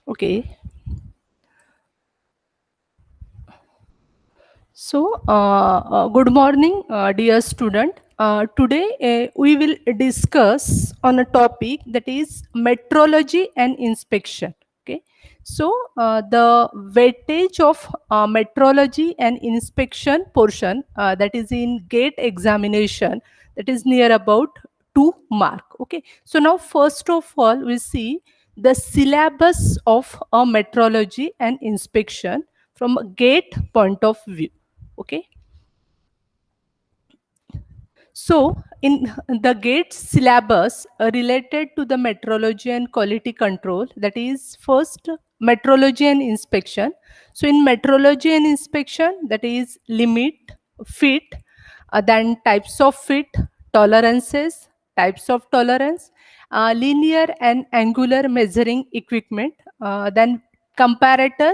Okay. Good morning, dear student. Today we will discuss on a topic that is metrology and inspection. Okay. The weightage of metrology and inspection portion that is in gate examination, that is near about 2 mark. Okay. So now first of all we see the syllabus of metrology and inspection from a gate point of view. Okay. So in the gate syllabus related to the metrology and quality control, that is first metrology and inspection. So in metrology and inspection, that is limit, fit, then types of fit, tolerances, types of tolerance, linear and angular measuring equipment, then comparator,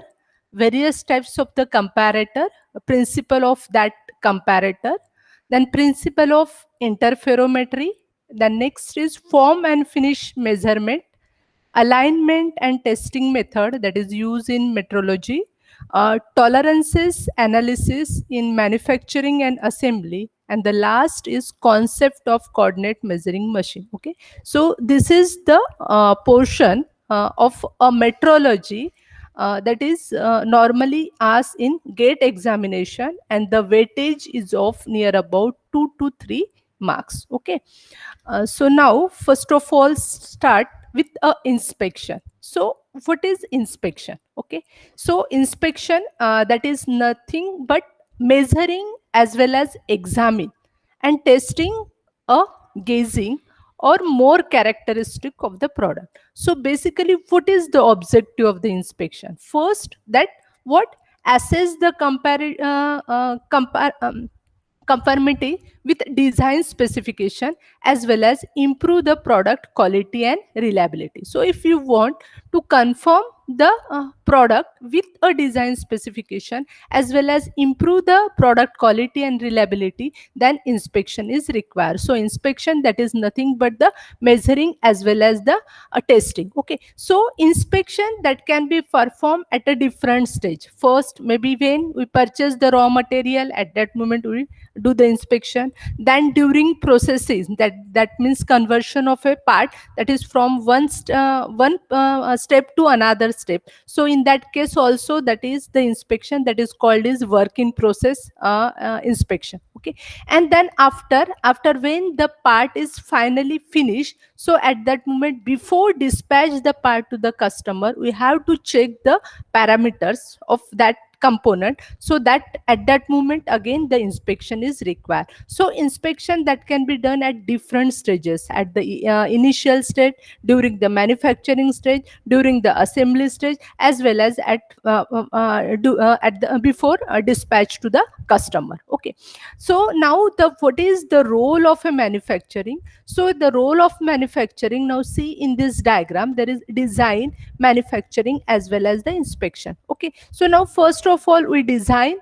various types of the comparator, principle of that comparator, then principle of interferometry. The next is form and finish measurement, alignment and testing method that is used in metrology, tolerances analysis in manufacturing and assembly, and the last is concept of coordinate measuring machine. Okay, so this is the portion of a metrology that is normally asked in gate examination, and the weightage is of near about 2 to 3 marks. Okay. So now, first of all, start with a inspection. So what is inspection? Okay. So inspection, that is nothing but measuring as well as examine and testing a gazing or more characteristic of the product. So basically, what is the objective of the inspection? First, that what assess the conformity with design specification as well as improve the product quality and reliability. So if you want to confirm the product with a design specification as well as improve the product quality and reliability, then inspection is required. So inspection, that is nothing but the measuring as well as the testing. Okay. So inspection that can be performed at a different stage. First, maybe when we purchase the raw material, at that moment we do the inspection. Then during processes, that means conversion of a part, that is from one step to another step. So in that case also, that is the inspection that is called is work in process inspection. Okay. And then after when the part is finally finished, so at that moment, before dispatch the part to the customer, we have to check the parameters of that component, so that at that moment again the inspection is required. So inspection that can be done at different stages: at the initial stage, during the manufacturing stage, during the assembly stage, as well as at the before dispatch to the customer. Okay. So now, the what is the role of a manufacturing? So the role of manufacturing, now see in this diagram, there is design, manufacturing, as well as the inspection. Okay. So now first of all we design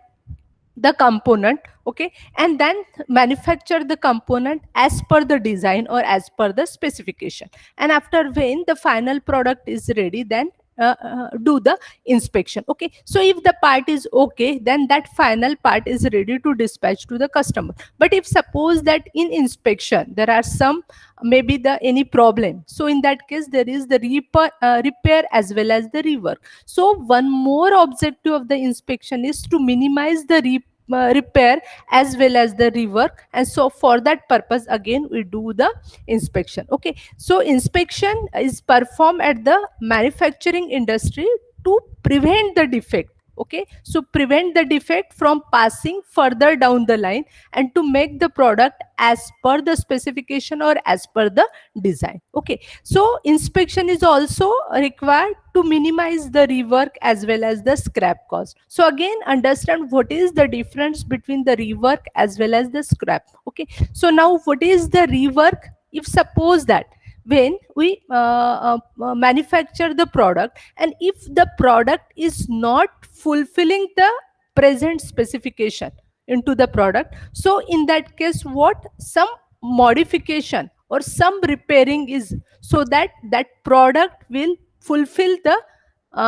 the component. Okay. And then manufacture the component as per the design or as per the specification. And after when the final product is ready, then do the inspection. Okay. So if the part is okay, then that final part is ready to dispatch to the customer. But if suppose that in inspection there are some, maybe the any problem, so in that case there is the repair as well as the rework. So one more objective of the inspection is to minimize the repair as well as the rework, and so for that purpose again we do the inspection. Okay. So inspection is performed at the manufacturing industry to prevent the defect. Okay. So prevent the defect from passing further down the line, and to make the product as per the specification or as per the design. Okay. So inspection is also required to minimize the rework as well as the scrap cost. So again, understand what is the difference between the rework as well as the scrap. Okay. So now, what is the rework? If suppose that when we manufacture the product, and if the product is not fulfilling the present specification into the product, so in that case, what some modification or some repairing is, so that that product will fulfill the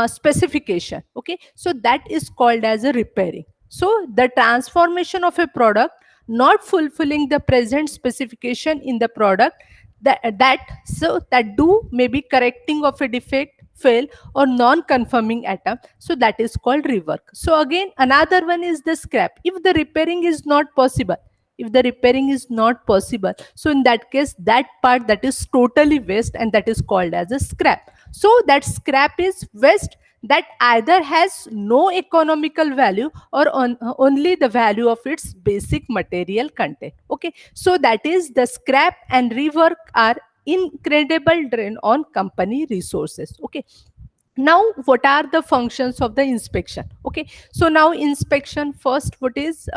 specification. Okay, so that is called as a repairing. So the transformation of a product not fulfilling the present specification in the product, that do maybe correcting of a defect, fail, or non-conforming atom, so that is called rework. So again, another one is the scrap. If the repairing is not possible, if the repairing is not possible, so in that case, that part that is totally waste, and that is called as a scrap. So that scrap is waste that either has no economical value or only the value of its basic material content. Okay, so that is the scrap and rework are incredible drain on company resources. Okay, now what are the functions of the inspection? Okay, so now inspection, first what is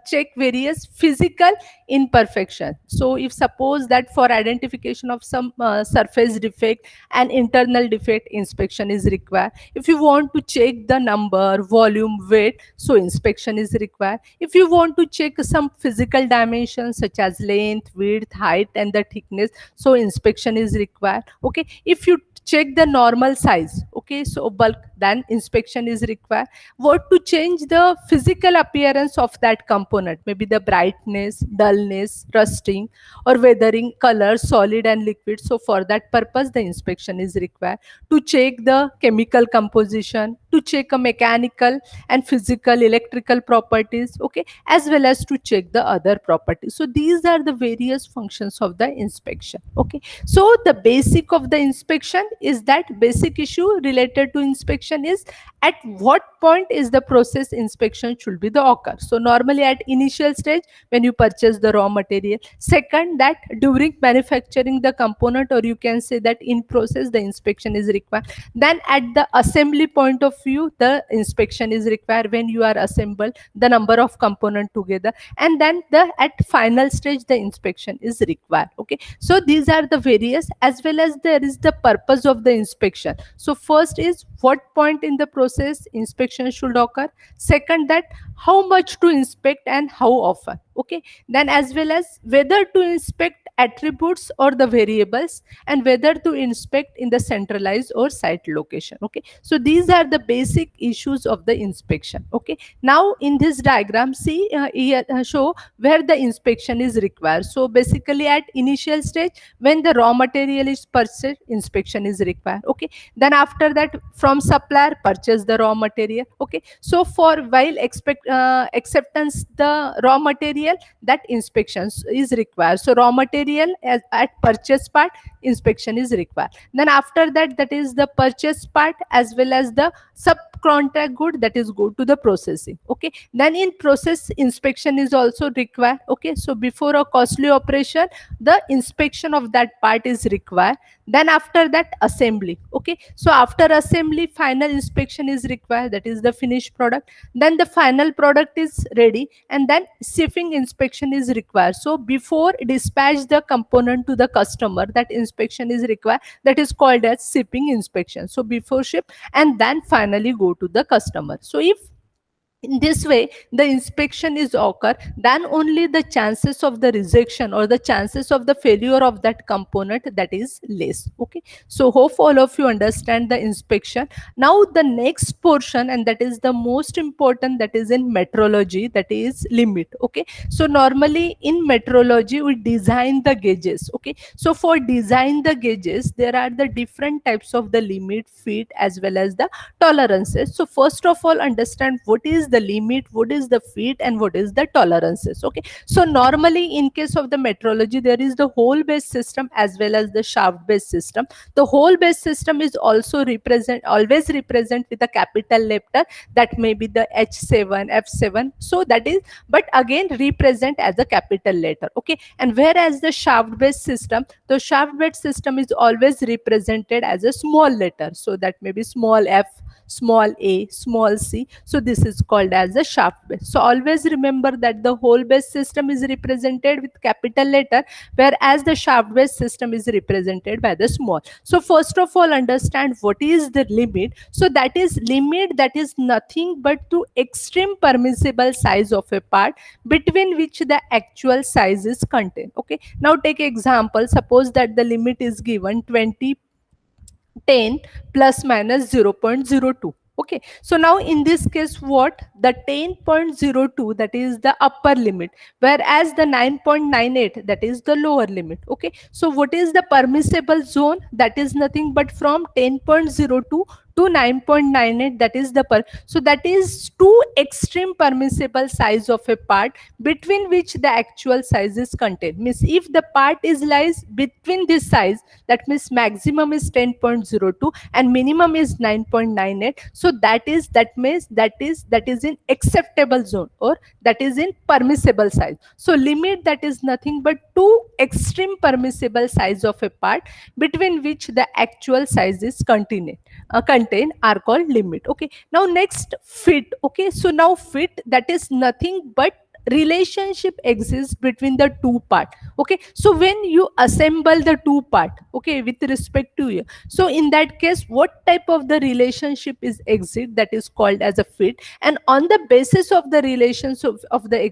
check various physical imperfection. So if suppose that for identification of some surface defect and internal defect, inspection is required. If you want to check the number, volume, weight, so inspection is required. If you want to check some physical dimensions such as length, width, height, and the thickness, so inspection is required. Okay, if you check the normal size, okay, so bulk, then inspection is required. What to change the physical appearance of that component, maybe the brightness, dullness, rusting, or weathering, color, solid and liquid, so for that purpose the inspection is required. To check the chemical composition, to check a mechanical and physical electrical properties, okay, as well as to check the other properties. So these are the various functions of the inspection. Okay, so the basic of the inspection is that basic issue related to inspection is at what point is the process inspection should be the occur. So normally at initial stage when you purchase the raw material. Second, that during manufacturing the component, or you can say that in process the inspection is required. Then at the assembly point of view, the inspection is required when you are assemble the number of component together. And then the at final stage the inspection is required. Okay, so these are the various, as well as there is the purpose of the inspection. So first is what point in the process inspection should occur. Second, that how much to inspect and how often. Okay, then as well as whether to inspect attributes or the variables, and whether to inspect in the centralized or site location. Okay, so these are the basic issues of the inspection. Okay, now in this diagram, see here show where the inspection is required. So basically at initial stage when the raw material is purchased, inspection is required. Okay, then after that from supplier, purchase the raw material. Okay, so for while acceptance the raw material, that inspection is required. So raw material at purchase part, inspection is required. Then after that, that is the purchase part as well as the subcontract good, that is go to the processing. Okay, then in process inspection is also required. Okay, so before a costly operation, the inspection of that part is required. Then after that assembly. Okay, so after assembly final inspection is required, that is the finished product. Then the final product is ready, and then shipping inspection is required. So before dispatch the component to the customer, that inspection is required, that is called as shipping inspection. So before ship and then finally go to the customer. So if in this way the inspection is occur, then only the chances of the rejection or the chances of the failure of that component, that is less. Okay, so hope all of you understand the inspection. Now the next portion, and that is the most important, that is in metrology, that is limit. Okay, so normally in metrology we design the gauges. Okay, so for design the gauges there are the different types of the limit, fit, as well as the tolerances. So first of all understand what is the limit, what is the fit, and what is the tolerances. Okay, so normally in case of the metrology there is the hole based system as well as the shaft based system. The hole based system is also always represent with a capital letter, that may be the H7, F7, so that is, but again represent as a capital letter. Okay, and whereas the shaft based system, the shaft based system is always represented as a small letter, so that may be small f, small a, small c, so this is called as the shaft base. So always remember that the hole base system is represented with capital letter, whereas the shaft base system is represented by the small. So first of all understand what is the limit. So that is limit, that is nothing but to extreme permissible size of a part between which the actual size is contained. Okay, now take example, suppose that the limit is given 20 10 plus minus 0.02. Okay, so now in this case, what the 10.02, that is the upper limit, whereas the 9.98, that is the lower limit. Okay, so what is the permissible zone? That is nothing but from 10.02 to 9.98, that is the so that is two extreme permissible size of a part between which the actual size is contained. Means if the part is lies between this size, that means maximum is 10.02 and minimum is 9.98, so that is in acceptable zone, or that is in permissible size. So limit, that is nothing but two extreme permissible size of a part between which the actual size is contained are called limit. Okay, now next, fit. Okay, so now fit, that is nothing but relationship exists between the two part. Okay, so when you assemble the two part, okay, with respect to you, so in that case, what type of the relationship is exist, that is called as a fit. And on the basis of the relationship of the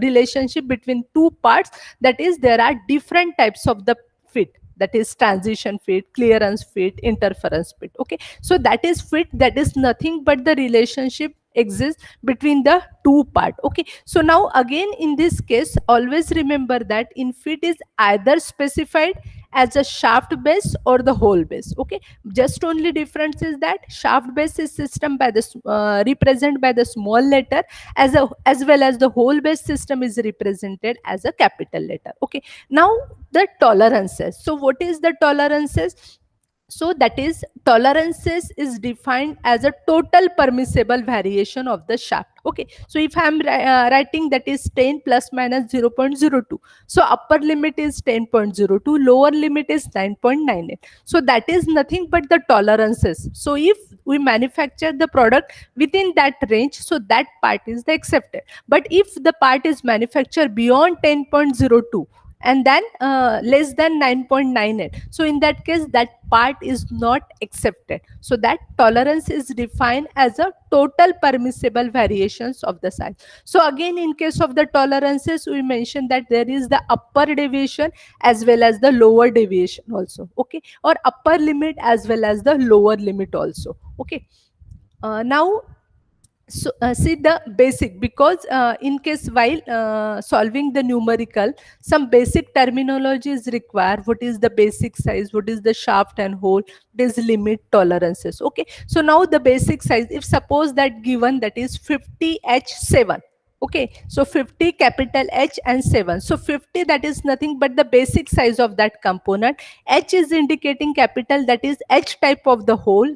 relationship between two parts, that is there are different types of the fit, that is transition fit, clearance fit, interference fit. Okay, so that is fit, that is nothing but the relationship exists between the two part. Okay, so now again in this case, always remember that in fit is either specified as a shaft base or the hole base. Okay, just only difference is that shaft base is system by the represented by the small letter, as well as the hole base system is represented as a capital letter. Okay, now the tolerances. So what is the tolerances? So that is tolerances is defined as a total permissible variation of the shaft. Okay, so if I am writing that is 10 plus minus 0.02, so upper limit is 10.02, lower limit is 9.98, so that is nothing but the tolerances. So if we manufacture the product within that range, so that part is the accepted. But if the part is manufactured beyond 10.02 and then less than 9.98, so in that case that part is not accepted. So that tolerance is defined as a total permissible variations of the size. So again, in case of the tolerances, we mentioned that there is the upper deviation as well as the lower deviation also. Okay, or upper limit as well as the lower limit also. Okay, now, so see the basic, because in case while solving the numerical, some basic terminology is required. What is the basic size, what is the shaft and hole, what is limit, tolerances. Okay, so now the basic size, if suppose that given that is 50H7. Okay, so 50 capital H and 7, so 50, that is nothing but the basic size of that component. H is indicating capital, that is H type of the hole,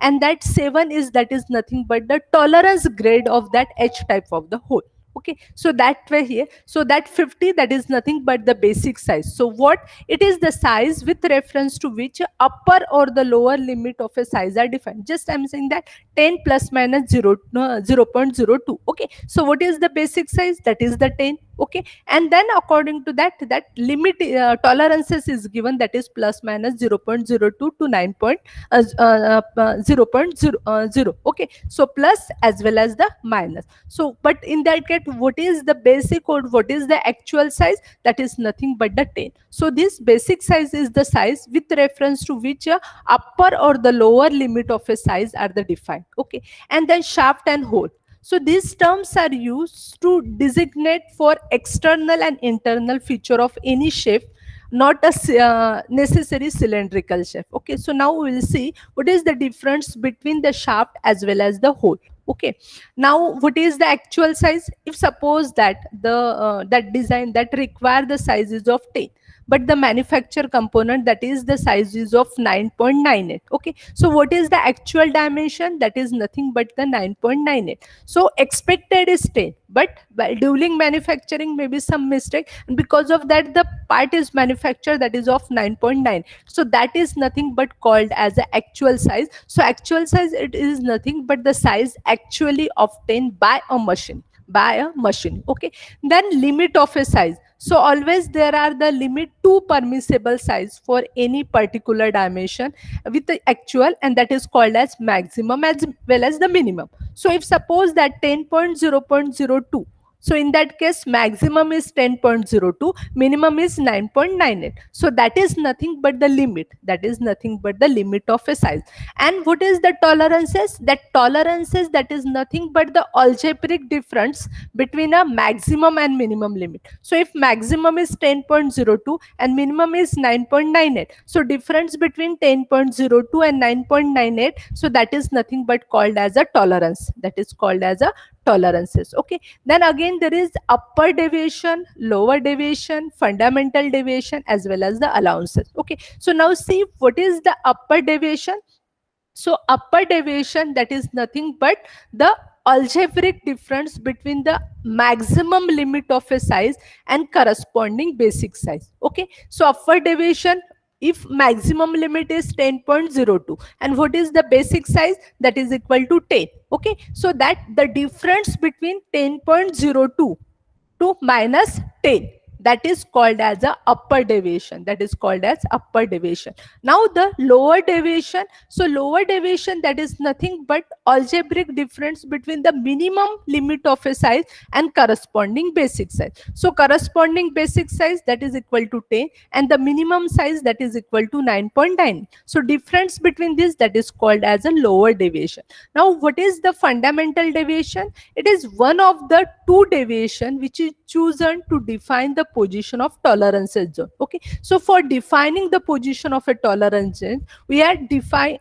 and that 7 is, that is nothing but the tolerance grade of that H type of the hole. Okay, so that way here, so that 50, that is nothing but the basic size. So what it is, the size with reference to which upper or the lower limit of a size are defined. Just I'm saying that 10 plus minus 0 no, 0.02. Okay, so what is the basic size? That is the 10. Okay, and then according to that, that limit tolerances is given, that is plus minus 0.02 to 0.0. Okay, so plus as well as the minus. So but in that case, what is the basic or what is the actual size? That is nothing but the 10. So this basic size is the size with reference to which upper or the lower limit of a size are the defined. Okay, and then shaft and hole. So these terms are used to designate for external and internal feature of any shape, not a necessary cylindrical shape. Okay, so now we will see what is the difference between the shaft as well as the hole. Okay, now what is the actual size? If suppose that the that design that require the sizes of 10, but the manufacture component, that is the size is of 9.98. Okay, so what is the actual dimension? That is nothing but the 9.98. So expected is 10, but while during manufacturing maybe some mistake, and because of that the part is manufactured that is of 9.9, so that is nothing but called as the actual size. So actual size, it is nothing but the size actually obtained by a machine. Okay, then limit of a size. So always there are the limit to permissible size for any particular dimension with the actual, and that is called as maximum as well as the minimum. So if suppose that 10.0.02, So in that case, maximum is 10.02, minimum is 9.98. So that is nothing but the limit. That is nothing but the limit of a size. And what is the tolerances? That tolerances, that is nothing but the algebraic difference between a maximum and minimum limit. So if maximum is 10.02 and minimum is 9.98, so difference between 10.02 and 9.98, so that is nothing but called as a tolerance. That is called as a tolerances. Okay, then again there is upper deviation, lower deviation, fundamental deviation, as well as the allowances. Okay, so now see what is the upper deviation. So upper deviation, that is nothing but the algebraic difference between the maximum limit of a size and corresponding basic size. Okay, so upper deviation, if maximum limit is 10.02 and what is the basic size, that is equal to 10. Okay, so that the difference between 10.02 to minus 10, that is called as a upper deviation. That is called as upper deviation. Now the lower deviation, so lower deviation, that is nothing but algebraic difference between the minimum limit of a size and corresponding basic size. So corresponding basic size, that is equal to 10, and the minimum size, that is equal to 9.9. So difference between this, that is called as a lower deviation. Now what is the fundamental deviation? It is one of the two deviation which is chosen to define the position of tolerance zone. Okay, so for defining the position of a tolerance zone, we had define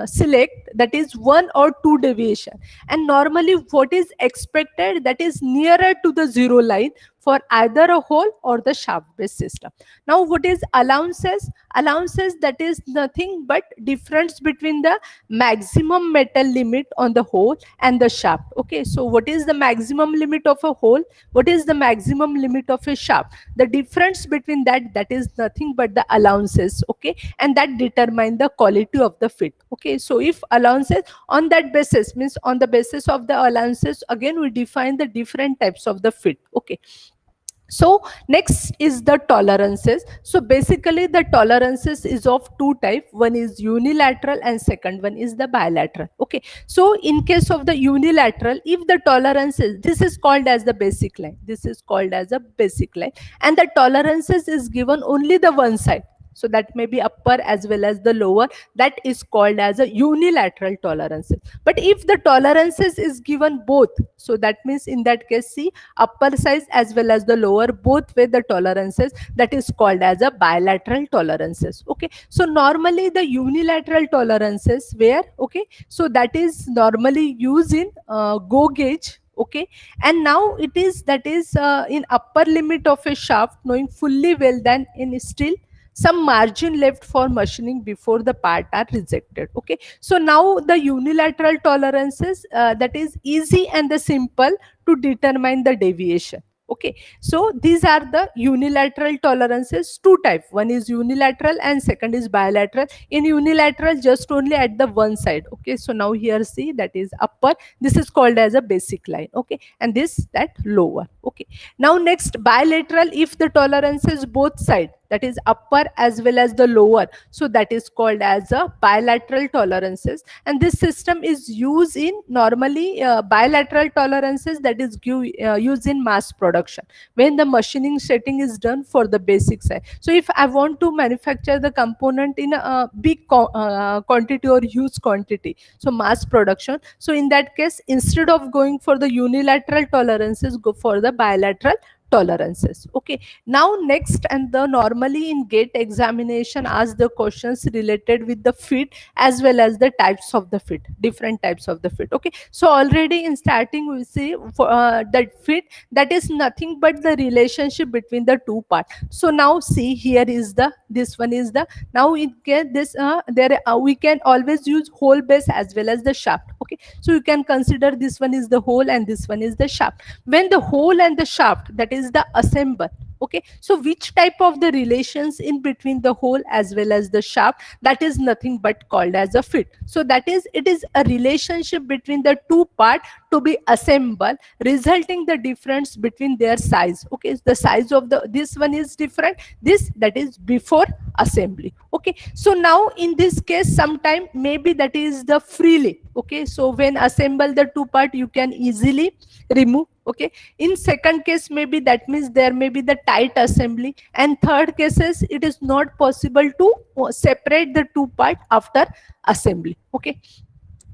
select, that is one or two deviation, and normally what is expected, that is nearer to the zero line for either a hole or the shaft based system. Now what is allowances? Allowances, that is nothing but difference between the maximum metal limit on the hole and the shaft. Okay, so what is the maximum limit of a hole, what is the maximum limit of a shaft? The difference between that, that is nothing but the allowances. Okay, and that determine the quality of the fit. Okay, so if allowances, on that basis, means on the basis of the allowances, again we define the different types of the fit. Okay, so next is the tolerances. So basically the tolerances is of two type, one is unilateral and second one is the bilateral. Okay, so in case of the unilateral, if the tolerances, this is called as the basic line, this is called as a basic line, and the tolerances is given only the one side, so that may be upper as well as the lower, that is called as a unilateral tolerances. But if the tolerances is given both, so that means in that case, see, upper size as well as the lower, both with the tolerances, that is called as a bilateral tolerances. Okay, so normally the unilateral tolerances where, okay, so that is normally used in go gauge. Okay, and now it is, that is in upper limit of a shaft, knowing fully well that in steel some margin left for machining before the part are rejected. Okay, so now the unilateral tolerances, that is easy and the simple to determine the deviation. Okay, so these are the unilateral tolerances, two type, one is unilateral and second is bilateral. In unilateral, just only at the one side. Okay, so now here see, that is upper, this is called as a basic line. Okay, and this, that lower. Okay, now next bilateral, if the tolerances both side, that is upper as well as the lower, so that is called as a bilateral tolerances. And this system is used in normally bilateral tolerances, that is used in mass production when the machining setting is done for the basic size. So if I want to manufacture the component in a big quantity or huge quantity, so mass production, so in that case, instead of going for the unilateral tolerances, go for the bilateral tolerances. Okay, now next, and the normally in gate examination ask the questions related with the fit as well as the types of the fit, different types of the fit. Okay, so already in starting we see for that fit, that is nothing but the relationship between the two parts. So now see, here is the, this one is the, now it get this there we can always use hole base as well as the shaft. Okay, so you can consider this one is the hole and this one is the shaft. When the hole and the shaft, that is the assemble. Okay, so which type of the relations in between the hole as well as the shaft, that is nothing but called as a fit. So that is, it is a relationship between the two part to be assembled, resulting the difference between their size. Okay, the size of the, this one is different, this, that is before assembly. Okay, so now in this case, sometime maybe that is the freely. Okay, so when assemble the two part, you can easily remove Okay, in second case maybe that means there may be the tight assembly, and third cases it is not possible to separate the two part after assembly. Okay,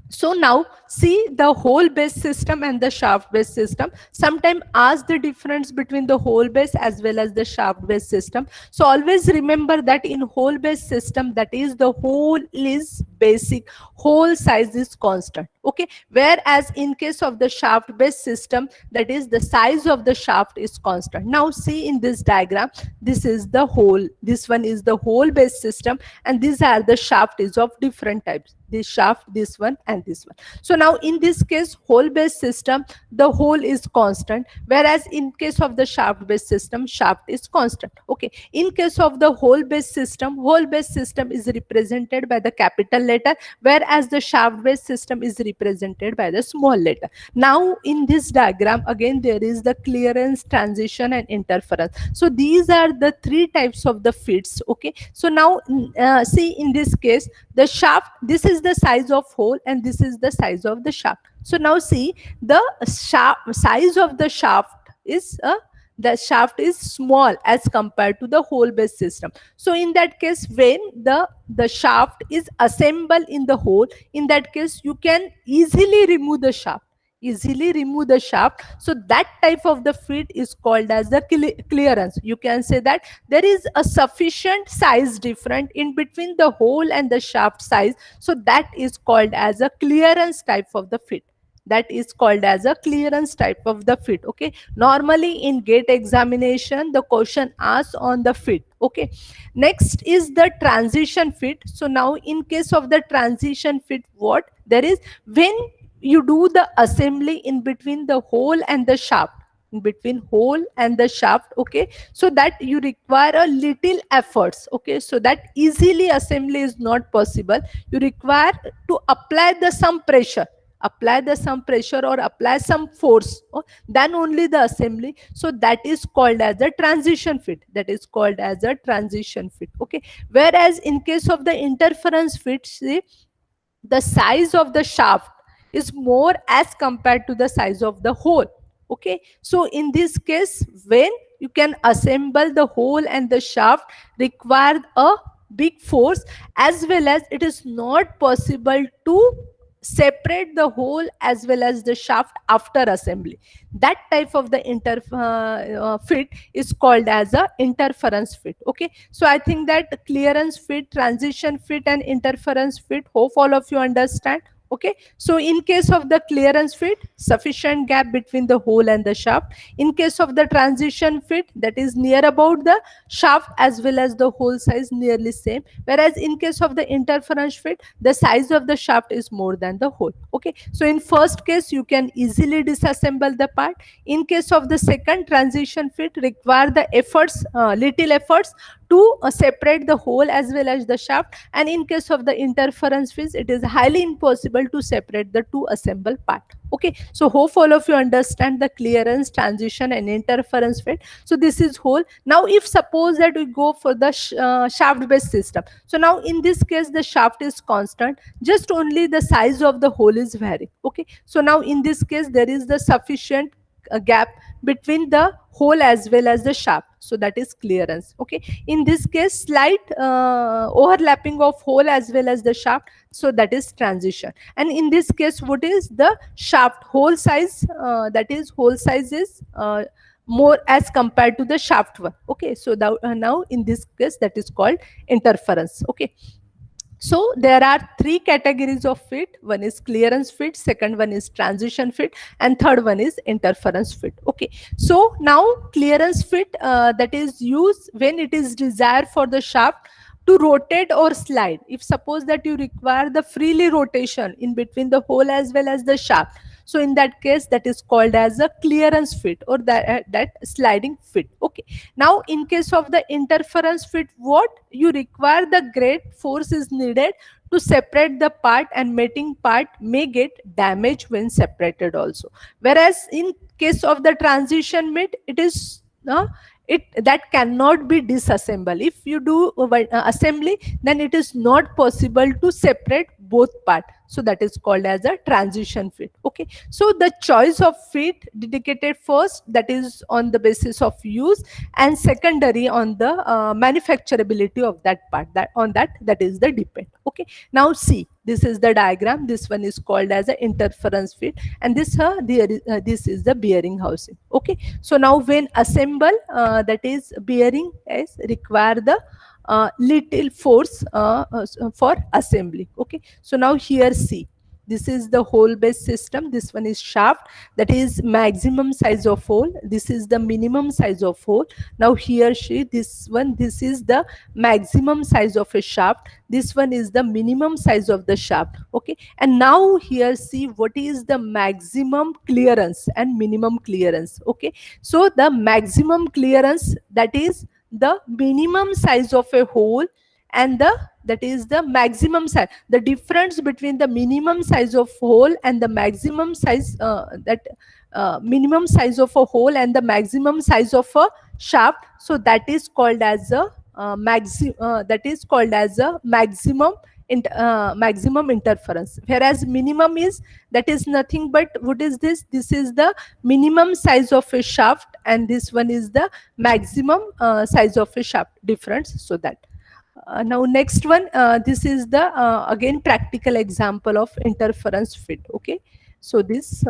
so now see the hole based system and the shaft based system. Sometimes ask the difference between the hole based as well as the shaft based system. So always remember that in hole based system, that is the hole is basic, hole size is constant. Okay, whereas in case of the shaft based system, that is the size of the shaft is constant. Now see in this diagram, this is the hole, this one is the hole based system, and these are the shaft is of different types, this shaft, this one and this one. So now in this case hole based system, the hole is constant, whereas in case of the shaft based system, shaft is constant. Okay, in case of the hole based system, hole based system is represented by the capital letter, whereas the shaft based system is represented by the small letter. Now in this diagram again there is the clearance, transition and interference. So these are the three types of the fits. Okay, so now see in this case the shaft, this is the size of hole and this is the size of the shaft. So now see the size of the shaft is the shaft is small as compared to the hole based system. So in that case when the shaft is assembled in the hole, in that case you can easily remove the shaft, easily remove the shaft. So that type of the fit is called as the clearance. You can say that there is a sufficient size difference in between the hole and the shaft size, so that is called as a clearance type of the fit, that is called as a clearance type of the fit. Okay, normally in gate examination the question asks on the fit. Okay, next is the transition fit. So now in case of the transition fit, what there is, when you do the assembly in between the hole and the shaft, in between hole and the shaft. Okay, so that you require a little efforts. Okay, so that easily assembly is not possible, you require to apply the some pressure, apply the some pressure or apply some force, then only the assembly. So that is called as a transition fit, that is called as a transition fit. Okay, whereas in case of the interference fit, see the size of the shaft is more as compared to the size of the hole. Okay, so in this case when you can assemble the hole and the shaft require a big force, as well as it is not possible to separate the hole as well as the shaft after assembly. That type of the fit is called as a interference fit. Okay, so I think that clearance fit, transition fit and interference fit, hope all of you understand. Okay, so in case of the clearance fit, sufficient gap between the hole and the shaft. In case of the transition fit, that is near about the shaft as well as the hole size nearly same, whereas in case of the interference fit, the size of the shaft is more than the hole. Okay, so in first case you can easily disassemble the part. In case of the second transition fit, require the efforts, little efforts to separate the hole as well as the shaft, and in case of the interference fit, it is highly impossible to separate the two assembled part. Okay, so hope all of you understand the clearance, transition and interference fit. So this is hole. Now if suppose that we go for the shaft based system, so now in this case the shaft is constant, just only the size of the hole is varying. Okay, so now in this case there is the sufficient gap between the hole as well as the shaft, so that is clearance. Okay, in this case slight overlapping of hole as well as the shaft, so that is transition. And in this case what is the shaft hole size, that is hole size is more as compared to the shaft one. Okay, so now in this case that is called interference. Okay, so there are three categories of fit. One is clearance fit, second one is transition fit, and third one is interference fit. Okay, so now clearance fit, that is used when it is desired for the shaft to rotate or slide. If suppose that you require the freely rotation in between the hole as well as the shaft, so in that case that is called as a clearance fit or that sliding fit. Okay, now in case of the interference fit, what you require the great force is needed to separate the part, and mating part may get damaged when separated also. Whereas in case of the transition mate, it is it that cannot be disassembled. If you do assembly, then it is not possible to separate both part. So that is called as a transition fit. Okay, so the choice of fit dedicated first, that is on the basis of use, and secondary on the manufacturability of that part, that is the depend. Okay, now see, this is the diagram. This one is called as a interference fit, and this is the bearing housing. Okay, so now when assemble, that is bearing is require the little force for assembly. Okay, so now here see, this is the hole base system. This one is shaft, that is maximum size of hole. This is the minimum size of hole. Now here see, this is the maximum size of a shaft. This one is the minimum size of the shaft. Okay, and now here see what is the maximum clearance and minimum clearance. Okay, so the maximum clearance, that is the minimum size of a hole, and that is the maximum size. The difference between the minimum size of hole and the maximum size, minimum size of a hole and the maximum size of a shaft, so that is called as a maximum maximum interference. Whereas minimum is, that is nothing but, what is this? This is the minimum size of a shaft, and this one is the maximum size of a shaft difference. So that now next one, this is the again practical example of interference fit. Okay, so this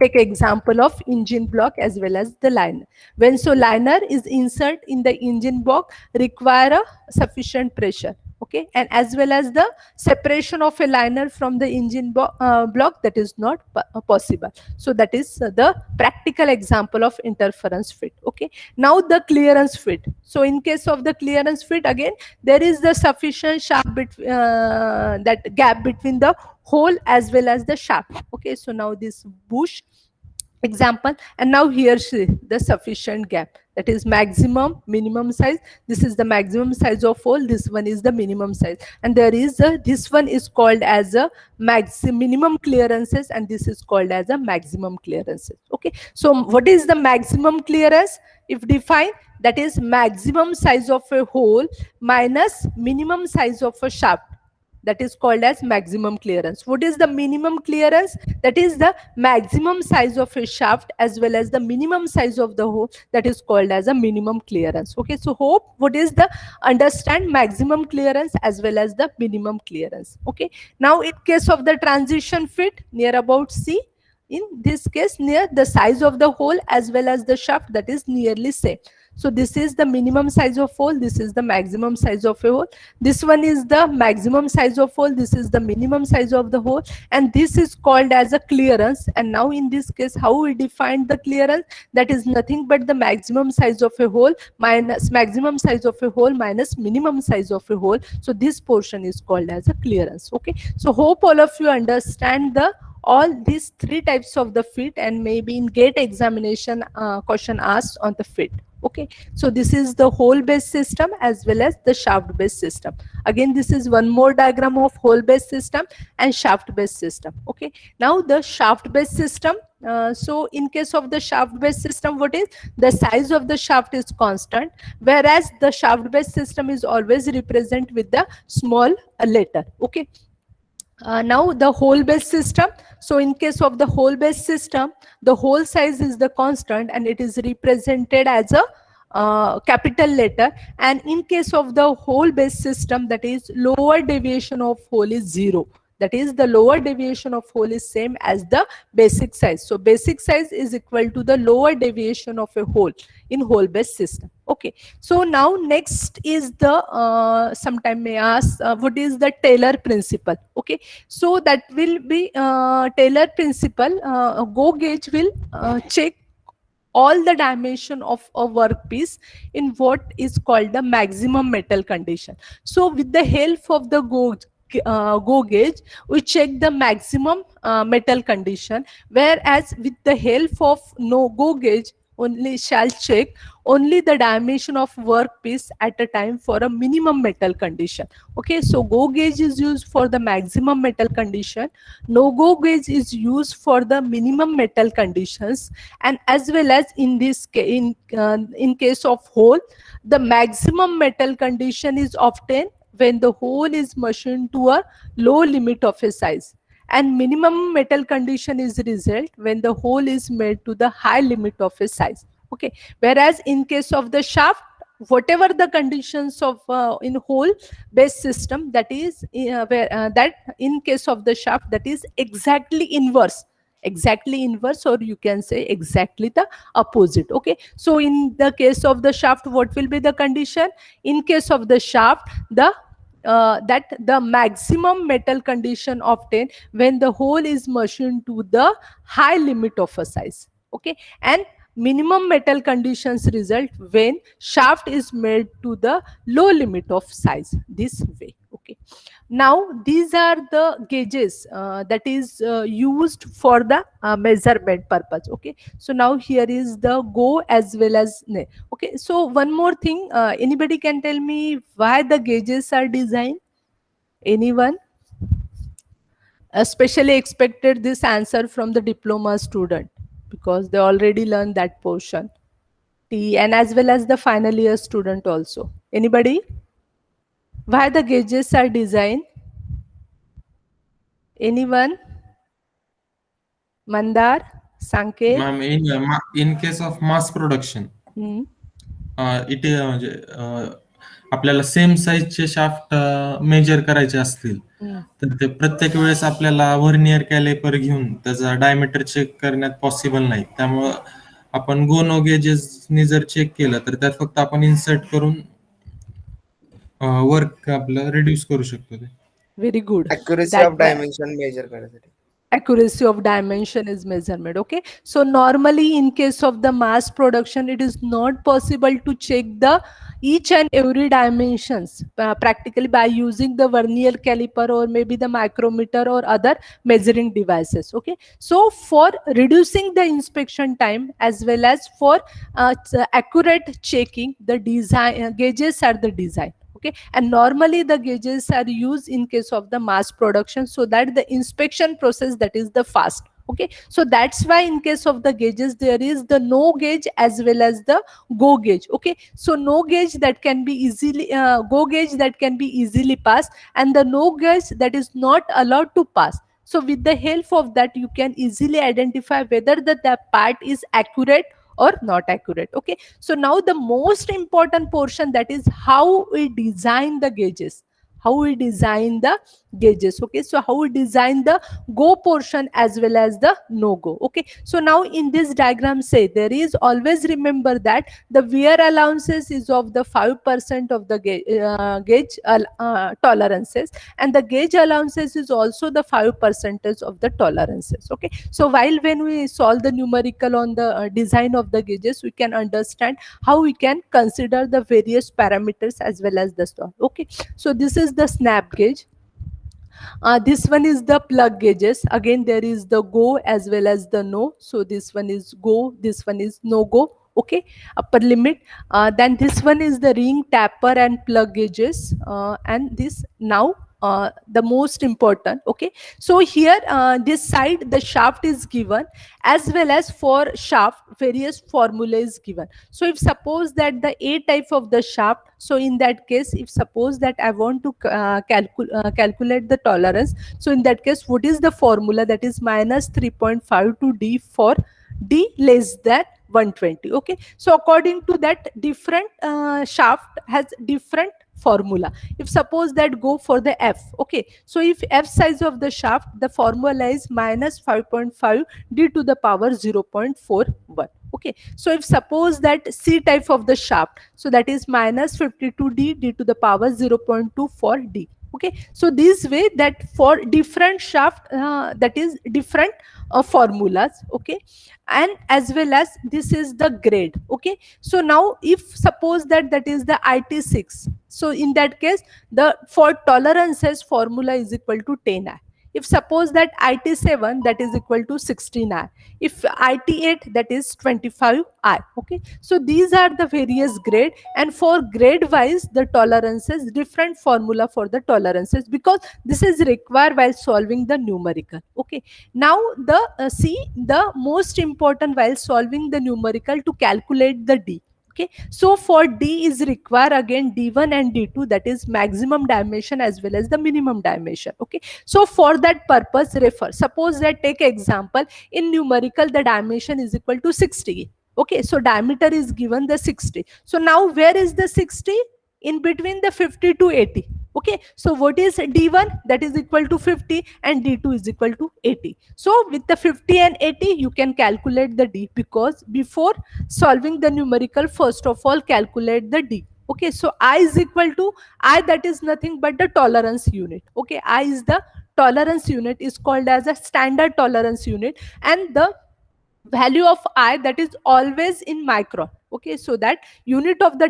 take example of engine block as well as the liner. When so liner is insert in the engine block, require a sufficient pressure. Okay, and as well as the separation of a liner from the engine block, that is not possible. So that is the practical example of interference fit. Okay, now the clearance fit. So in case of the clearance fit, again there is the sufficient that gap between the hole as well as the shaft. Okay, so now this bush example, and now here see the sufficient gap, that is maximum minimum size. This is the maximum size of hole, this one is the minimum size, and there is this one is called as a minimum clearances, and this is called as a maximum clearances. Okay, so what is the maximum clearance? If defined, that is maximum size of a hole minus minimum size of a shaft, that is called as maximum clearance. What is the minimum clearance? That is the maximum size of a shaft as well as the minimum size of the hole, that is called as a minimum clearance. Okay, so hope what is the understand maximum clearance as well as the minimum clearance. Okay, now in case of the transition fit, near about C, in this case near the size of the hole as well as the shaft, that is nearly same. So this is the minimum size of hole, this is the maximum size of a hole, this one is the maximum size of hole, this is the minimum size of the hole, and this is called as a clearance. And now in this case, how we define the clearance? That is nothing but the maximum size of a hole minus maximum size of a hole minus minimum size of a hole. So this portion is called as a clearance. Okay, so hope all of you understand the all these three types of the fit, and maybe in GATE examination question asked on the fit. Okay, so this is the hole based system as well as the shaft based system. Again, this is one more diagram of hole based system and shaft based system. Okay, now the shaft based system. So in case of the shaft based system, what is the size of the shaft is constant, whereas the shaft based system is always represent with the small letter. Okay, now the hole based system. So in case of the hole based system, the hole size is the constant and it is represented as a capital letter. And in case of the hole based system, that is lower deviation of hole is 0. That is the lower deviation of hole is same as the basic size. So basic size is equal to the lower deviation of a hole in hole based system. Okay, so now next is the sometime may ask what is the Taylor principle. Okay, so that will be Taylor principle. Go gauge will check all the dimension of a workpiece in what is called the maximum metal condition. So with the help of the go gauge, we check the maximum metal condition, whereas with the help of no go gauge only shall check only the dimension of workpiece at a time for a minimum metal condition. Okay, so go gauge is used for the maximum metal condition, no go gauge is used for the minimum metal conditions, and as well as in this in case of hole, the maximum metal condition is obtained when the hole is machined to a low limit of a size, and minimum metal condition is result when the hole is made to the high limit of a size. Okay, whereas in case of the shaft, whatever the conditions of in hole based system, that is that in case of the shaft, that is exactly inverse, or you can say exactly the opposite. Okay, so in the case of the shaft, what will be the condition? In case of the shaft, the that the maximum metal condition obtained when the hole is machined to the high limit of a size. Okay, and minimum metal conditions result when shaft is made to the low limit of size, this way. Okay, now these are the gauges that is used for the measurement purpose. Okay, so now here is the go as well as ne. Okay, so one more thing, anybody can tell me why the gauges are designed? Anyone? Especially expected this answer from the diploma student, because they already learned that portion. T, and as well as the final year student also. Anybody? Why the gauges are designed? Anyone? Mandar? Sanket? Ma'am, in case of mass production, Hmm. इथे म्हणजे आपल्याला same साईजचे shaft major करायचे असतील, Hmm. तर ते प्रत्येक वेळेस आपल्याला व्हर्नियर कॅलिपर घेऊन त्याचा डायमीटर चेक करण्यात पॉसिबल नाही. त्यामुळं आपण गोनो गेजेसनी जर चेक केलं, तर त्यात फक्त आपण इन्सर्ट करून वर्क आपलं रिड्यूस करू शकतो ते. Very good. Accuracy That of dimension measure करण्यासाठी. accuracy of dimension is measurement. Okay, so normally in case of the mass production, it is not possible to check the each and every dimensions practically by using the vernier caliper or maybe the micrometer or other measuring devices. Okay, so for reducing the inspection time as well as for accurate checking, the design gauges are the design. Okay, and normally the gauges are used in case of the mass production, so that the inspection process, that is the fast. Okay, so that's why in case of the gauges there is the no gauge as well as the go gauge. Okay, so no gauge that can be easily go gauge that can be easily passed, and the no gauge that is not allowed to pass. So with the help of that, you can easily identify whether that part is accurate or not accurate. Okay, so now the most important portion, that is how we design the gauges. How we design the gauges. Okay, so how we design the go portion as well as the no go. Okay, so now in this diagram, say there is always remember that the wear allowances is of the 5% of the gauge tolerances, and the gauge allowances is also the 5% of the tolerances. Okay, so while when we solve the numerical on the design of the gauges, we can understand how we can consider the various parameters as well as the stuff. Okay, so this is the snap gauge. This one is the plug gauges. Again, there is the go as well as the no. So this one is go, this one is no go. Okay, upper limit. Then this one is the ring, tapper, and plug gauges. And this now the most important. Okay, so here this side the shaft is given, as well as for shaft various formula is given. So if suppose that the A type of the shaft, so in that case, if suppose that I want to calculate the tolerance, so in that case, what is the formula? That is minus 3.5 to D for D less than 120. Okay, so according to that, different shaft has different formula. If suppose that go for the F, okay, so if F size of the shaft, the formula is minus 5.5 D to the power 0.41. Okay, so if suppose that C type of the shaft, so that is minus 52 D to the power 0.2 for D. Okay, so this way that for different shaft, that is different formulas. Okay, and as well as this is the grade. Okay, so now if suppose that that is the IT6, so in that case the for tolerances formula is equal to 10I. If suppose that IT7, that is equal to 16I. If IT8, that is 25I. Okay, so these are the various grade, and for grade wise the tolerances, different formula for the tolerances, because this is required while solving the numerical. Okay, now the see the most important while solving the numerical to calculate the D. Okay, so for D is require again D1 and D2, that is maximum dimension as well as the minimum dimension. Okay, so for that purpose refer, suppose that take example in numerical the dimension is equal to 60. Okay, so diameter is given the 60. So now where is the 60? In between the 50 to 80. Okay, so what is D1? That is equal to 50 and D2 is equal to 80. So with the 50 and 80 you can calculate the D, because before solving the numerical, first of all calculate the D. Okay, so I is equal to, I that is nothing but the tolerance unit. Okay, I is the tolerance unit, is called as a standard tolerance unit, and the value of I, that is always in micron. Okay, so that unit of the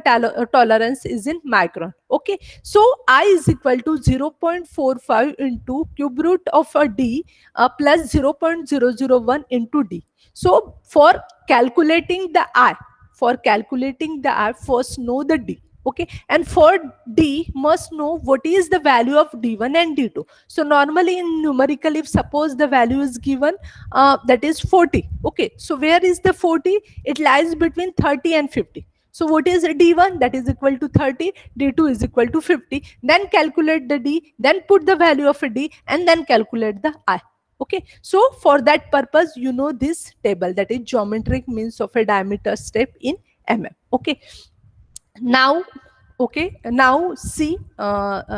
tolerance is in micron. Okay, so I is equal to 0.45 into cube root of a D plus 0.001 into D. So for calculating the I, first know the D. Okay, and for D must know what is the value of D1 and D2. So normally in numerical, if suppose the value is given that is 40. Okay, so where is the 40? It lies between 30 and 50. So what is D1? That is equal to 30, D2 is equal to 50. Then calculate the D, then put the value of a D, and then calculate the I. Okay, so for that purpose you know this table, that is geometric means of a diameter step in mm. Okay, now, okay, now see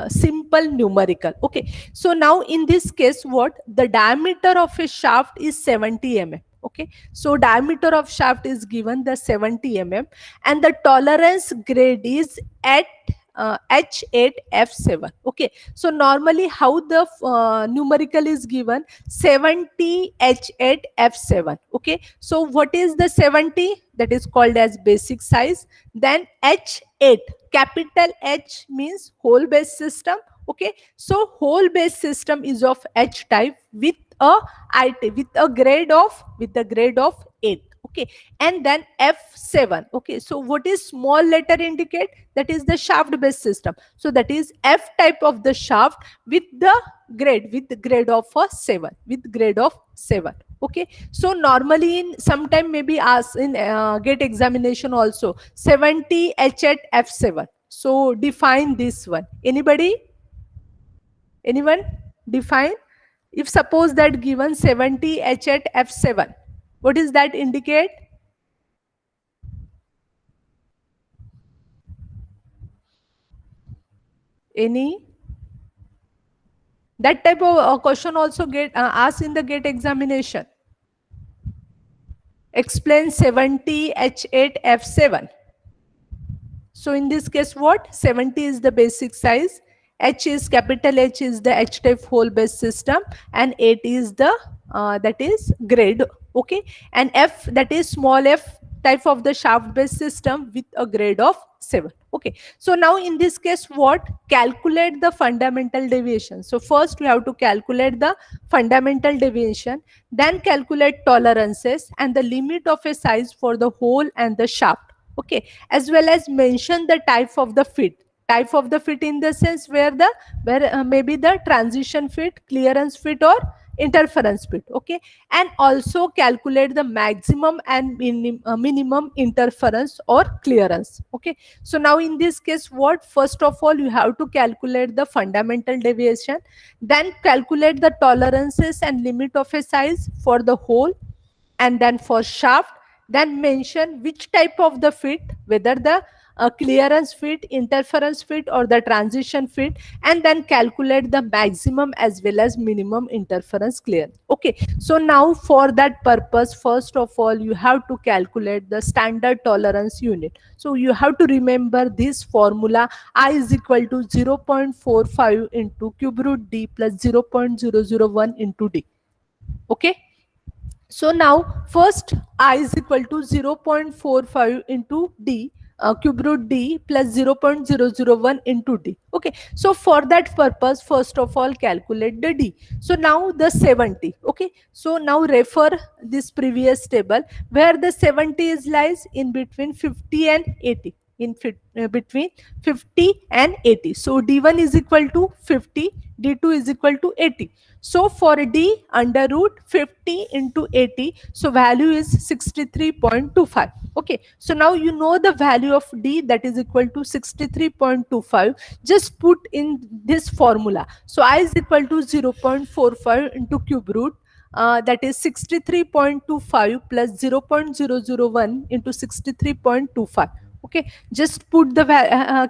simple numerical. Okay, so now in this case what, the diameter of a shaft is 70 mm. Okay, so diameter of shaft is given the 70 mm, and the tolerance grade is at H8F7. Okay, so normally how the numerical is given, 70 H8F7. Okay, so what is the 70? That is called as basic size. Then H8, capital H means whole base system. Okay, so whole base system is of H type with a IT, with a grade of, with the grade of 8. Okay, and then F7. Okay, so what is small letter indicate? That is the shaft based system. So that is F type of the shaft with the grade of a 7, with grade of 7. Okay, so normally in sometime maybe ask in GATE examination also 70 H at F7. So define this one. Anybody? Anyone? Define. If suppose that given 70 H at F7, what does that indicate? Any? That type of question also get asked in the GATE examination. Explain 70 H8 F7. So in this case what? 70 is the basic size, H is capital H is the H type whole base system, and 8 is the that is grade. Okay, and F, that is small f type of the shaft base system with a grade of 7. Okay, so now in this case what? Calculate the fundamental deviation. So first we have to calculate the fundamental deviation, then calculate tolerances and the limit of a size for the hole and the shaft. Okay, as well as mention the type of the fit, in the sense where the, maybe the transition fit, clearance fit, or interference fit. Okay, and also calculate the maximum and minimum interference or clearance. Okay, so now in this case what, first of all you have to calculate the fundamental deviation, then calculate the tolerances and limit of a size for the hole and then for shaft, then mention which type of the fit, whether the clearance fit, interference fit, or the transition fit, and then calculate the maximum as well as minimum interference clearance. Okay, so now for that purpose, first of all you have to calculate the standard tolerance unit. So you have to remember this formula, I is equal to 0.45 into cube root D plus 0.001 into D. Okay, so now first I is equal to 0.45 into D cube root D plus 0.001 into D. Okay, so for that purpose first of all calculate the D. So now the 70. Okay, so now refer this previous table where the 70 is lies in between 50 and 80. between 50 and 80. So D1 is equal to 50, D2 is equal to 80. So for D, under root 50 into 80, so value is 63.25. Okay, so now you know the value of D, that is equal to 63.25. Just put in this formula. So I is equal to 0.45 into cube root, that is 63.25 plus 0.001 into 63.25. Okay, just put the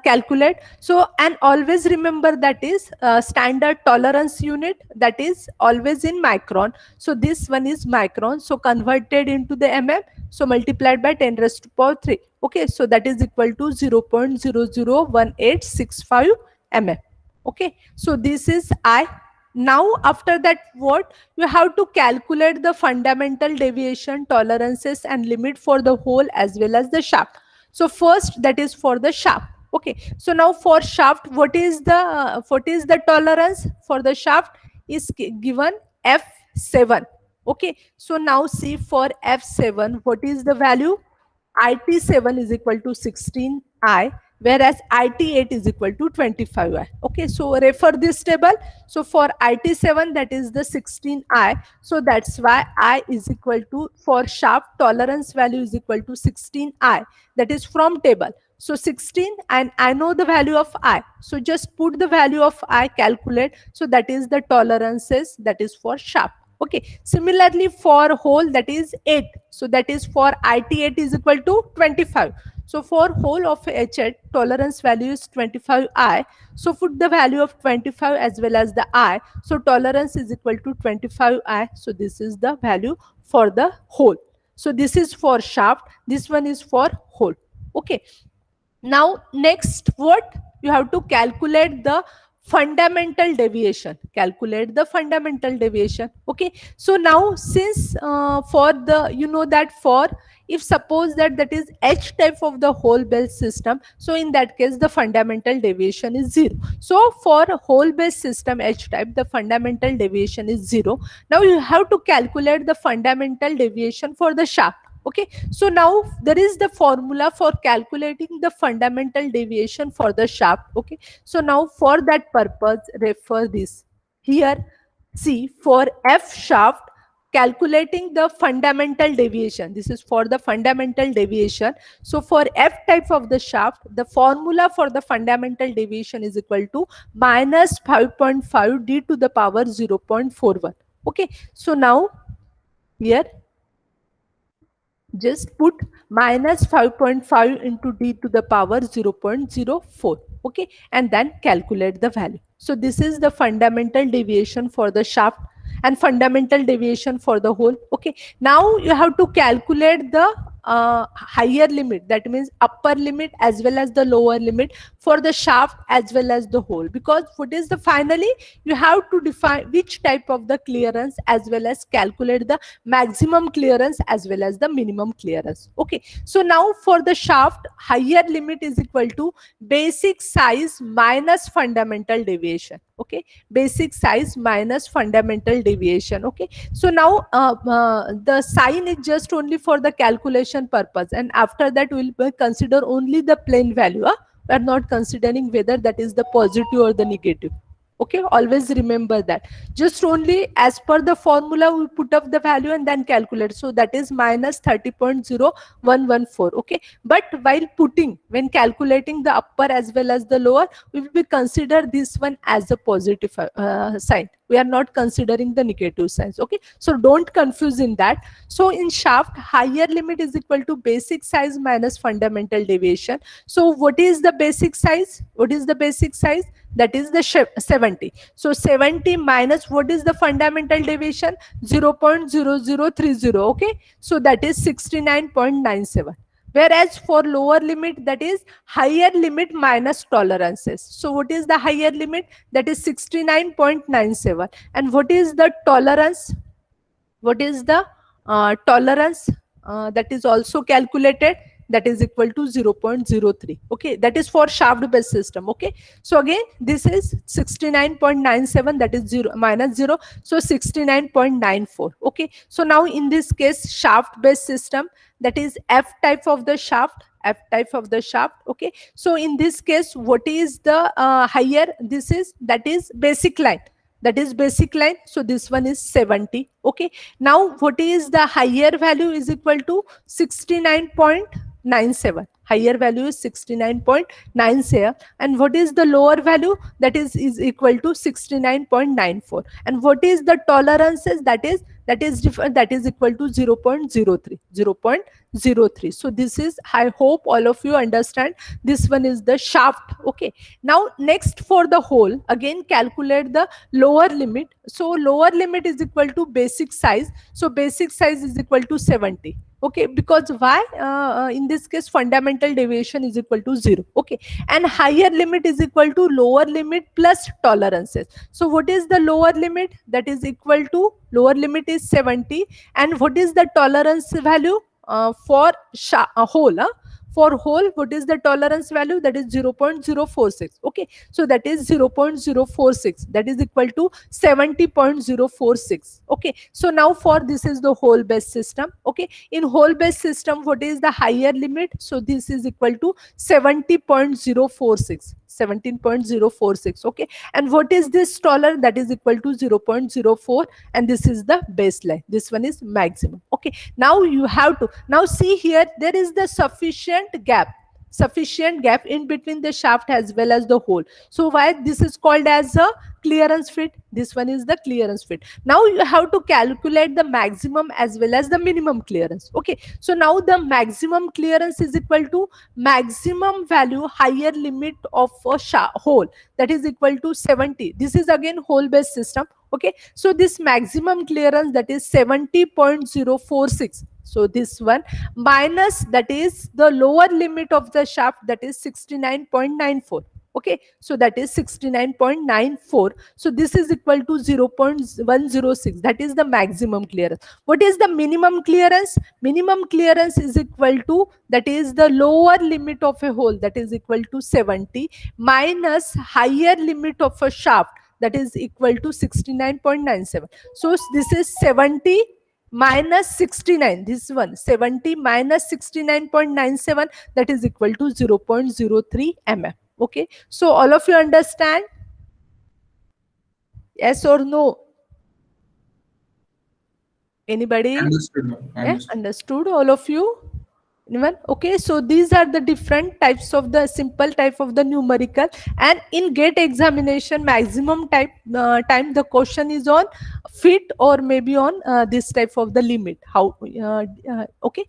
calculate. So, and always remember that is standard tolerance unit, that is always in micron. So this one is micron, so converted into the mm, so multiplied by 10 raised to power 3. Okay, so that is equal to 0.001865 mm. Okay, so this is I. Now after that, what you have to calculate the fundamental deviation, tolerances and limit for the hole as well as the shaft. So first, that is for the shaft. Okay, so now for shaft, what is the tolerance for the shaft is given F7. Okay, so now see for F7, what is the value? IT7 is equal to 16I, whereas IT8 is equal to 25I. Okay, so refer this table. So for IT7, that is the 16I. So that's why I is equal to, for shaft tolerance value is equal to 16I. That is from table. So 16, and I know the value of I. So just put the value of I, calculate. So that is the tolerances, that is for shaft. Okay, similarly for hole, that is 8. So that is for IT8 is equal to 25. So for hole of H8, tolerance value is 25I. So put the value of 25 as well as the I. So tolerance is equal to 25I. So this is the value for the hole. So this is for shaft. This one is for hole. Okay. Now next, what you have to calculate the fundamental deviation. Calculate the fundamental deviation. Okay, so now since for the, you know that for, if suppose that is H type of the hole based system, so in that case the fundamental deviation is 0. So for hole based system H type, the fundamental deviation is 0. Now you have to calculate the fundamental deviation for the shaft. Okay, so now there is the formula for calculating the fundamental deviation for the shaft. Okay, so now for that purpose, refer this here. See, for F shaft, calculating the fundamental deviation, this is for the fundamental deviation. So for F type of the shaft, the formula for the fundamental deviation is equal to minus 5.5 d to the power 0.41. Okay, so now here just put minus 5.5 into d to the power 0.04. Okay, and then calculate the value. So this is the fundamental deviation for the shaft and fundamental deviation for the hole. Okay, now you have to calculate the higher limit, that means upper limit as well as the lower limit for the shaft as well as the hole, because what is the finally you have to define which type of the clearance as well as calculate the maximum clearance as well as the minimum clearance. Okay, so now for the shaft, higher limit is equal to basic size minus fundamental deviation. Okay, basic size minus fundamental deviation. Okay, so now the sign is just only for the calculation purpose, and after that we will consider only the plain value. We are not considering whether that is the positive or the negative. Okay, always remember that. Just only as per the formula we put up the value and then calculate. So that is minus 30.0114. Okay, but while putting, when calculating the upper as well as the lower, we will be consider this one as a positive sign. We are not considering the negative signs. Okay, so don't confuse in that. So in shaft, higher limit is equal to basic size minus fundamental deviation. So what is the basic size? What is the basic size? That is the 70. So 70 minus what is the fundamental deviation? 0.0030. Okay, so that is 69.97. Whereas for lower limit, that is higher limit minus tolerances. So what is the higher limit? That is 69.97. And what is the tolerance? What is the tolerance? That is also calculated. That is equal to 0.03. Okay, that is for shaft based system. Okay, so again this is 69.97, that is 0 minus 0, so 69.94. Okay, so now in this case shaft based system, that is F type of the shaft, F type of the shaft. Okay, so in this case, what is the higher? This is, that is basic line, that is basic line. So this one is 70. Okay, now what is the higher value? Is equal to 69.97. Higher value is 69.97. And what is the lower value? That is equal to 69.94. And what is the tolerances? That is equal to 0.03. 0.03. So this is, I hope all of you understand, this one is the shaft. Okay, now next, for the hole, again calculate the lower limit. So lower limit is equal to basic size. So basic size is equal to 70. Okay, because why? In this case, fundamental deviation is equal to 0. Okay, and higher limit is equal to lower limit plus tolerances. So what is the lower limit? That is equal to, lower limit is 70. And what is the tolerance value for hole? For hole, what is the tolerance value? That is 0.046. Okay, so that is 0.046, that is equal to 70.046. Okay, so now for this is the hole based system. Okay, in hole based system, what is the higher limit? So this is equal to 70.046. 17.046. Okay, and what is this tolerance? That is equal to 0.04. And this is the baseline, this one is maximum. Okay, now you have to, now see here, there is the sufficient gap in between the shaft as well as the hole. So why this is called as a clearance fit? This one is the clearance fit. Now you have to calculate the maximum as well as the minimum clearance. Okay, so now the maximum clearance is equal to maximum value higher limit of a hole, that is equal to 70. This is again hole based system. Okay, so this maximum clearance, that is 70.046. So this one minus, that is the lower limit of the shaft, that is 69.94. Okay, so that is 69.94. So this is equal to 0.106, that is the maximum clearance. What is the minimum clearance? Minimum clearance is equal to, that is the lower limit of a hole, that is equal to 70, minus higher limit of a shaft, that is equal to 69.97. So this is 70 minus 69, this one 70 minus 69.97, that is equal to 0.03 mm. Okay, so all of you understand? Yes or no? Anybody? Understood, ma'am. Yeah, Understood. understood, all of you? Anyone? Okay, so these are the different types of the simple type of the numerical. And in GATE examination, maximum time the question is on fit, or maybe on this type of the limit. How? Okay.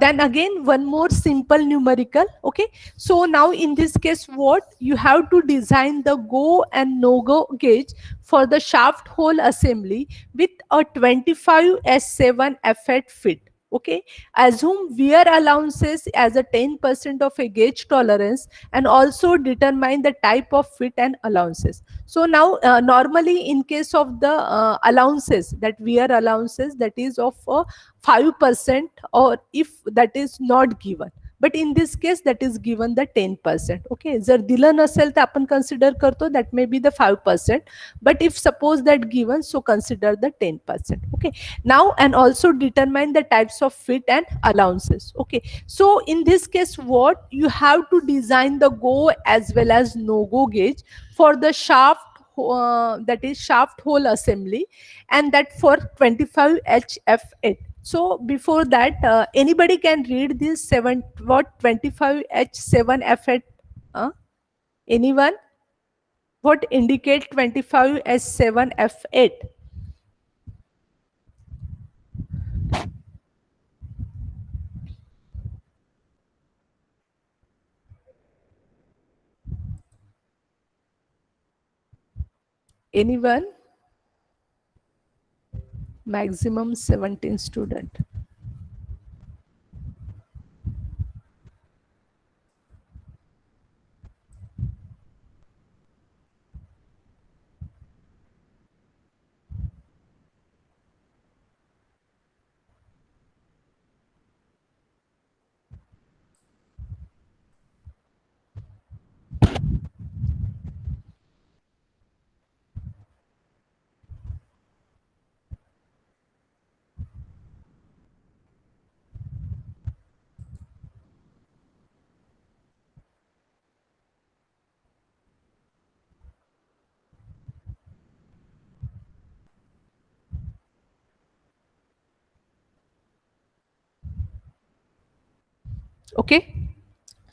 Then again, one more simple numerical. Okay, so now in this case, what you have to design the go and no go gauge for the shaft hole assembly with a 25 S7 F8 fit. Okay, assume wear allowances as a 10% of a gauge tolerance, and also determine the type of fit and allowances. So now normally in case of the allowances, that wear allowances, that is of 5%, or if that is not given, but in this case that is given the 10%. Okay, जर दिलं नसेल तर आपण consider करतो that may be the 5%, but if suppose that given, so consider the 10%. Okay, now and also determine the types of fit and allowances. Okay, so in this case, what you have to design the go as well as no go gauge for the shaft, that is shaft hole assembly, and that for 25 HF8. So before that, anybody can read this 7 what 25 H7F8? Anyone? What indicate 25 S7F8? Anyone? Maximum 17 student. Okay.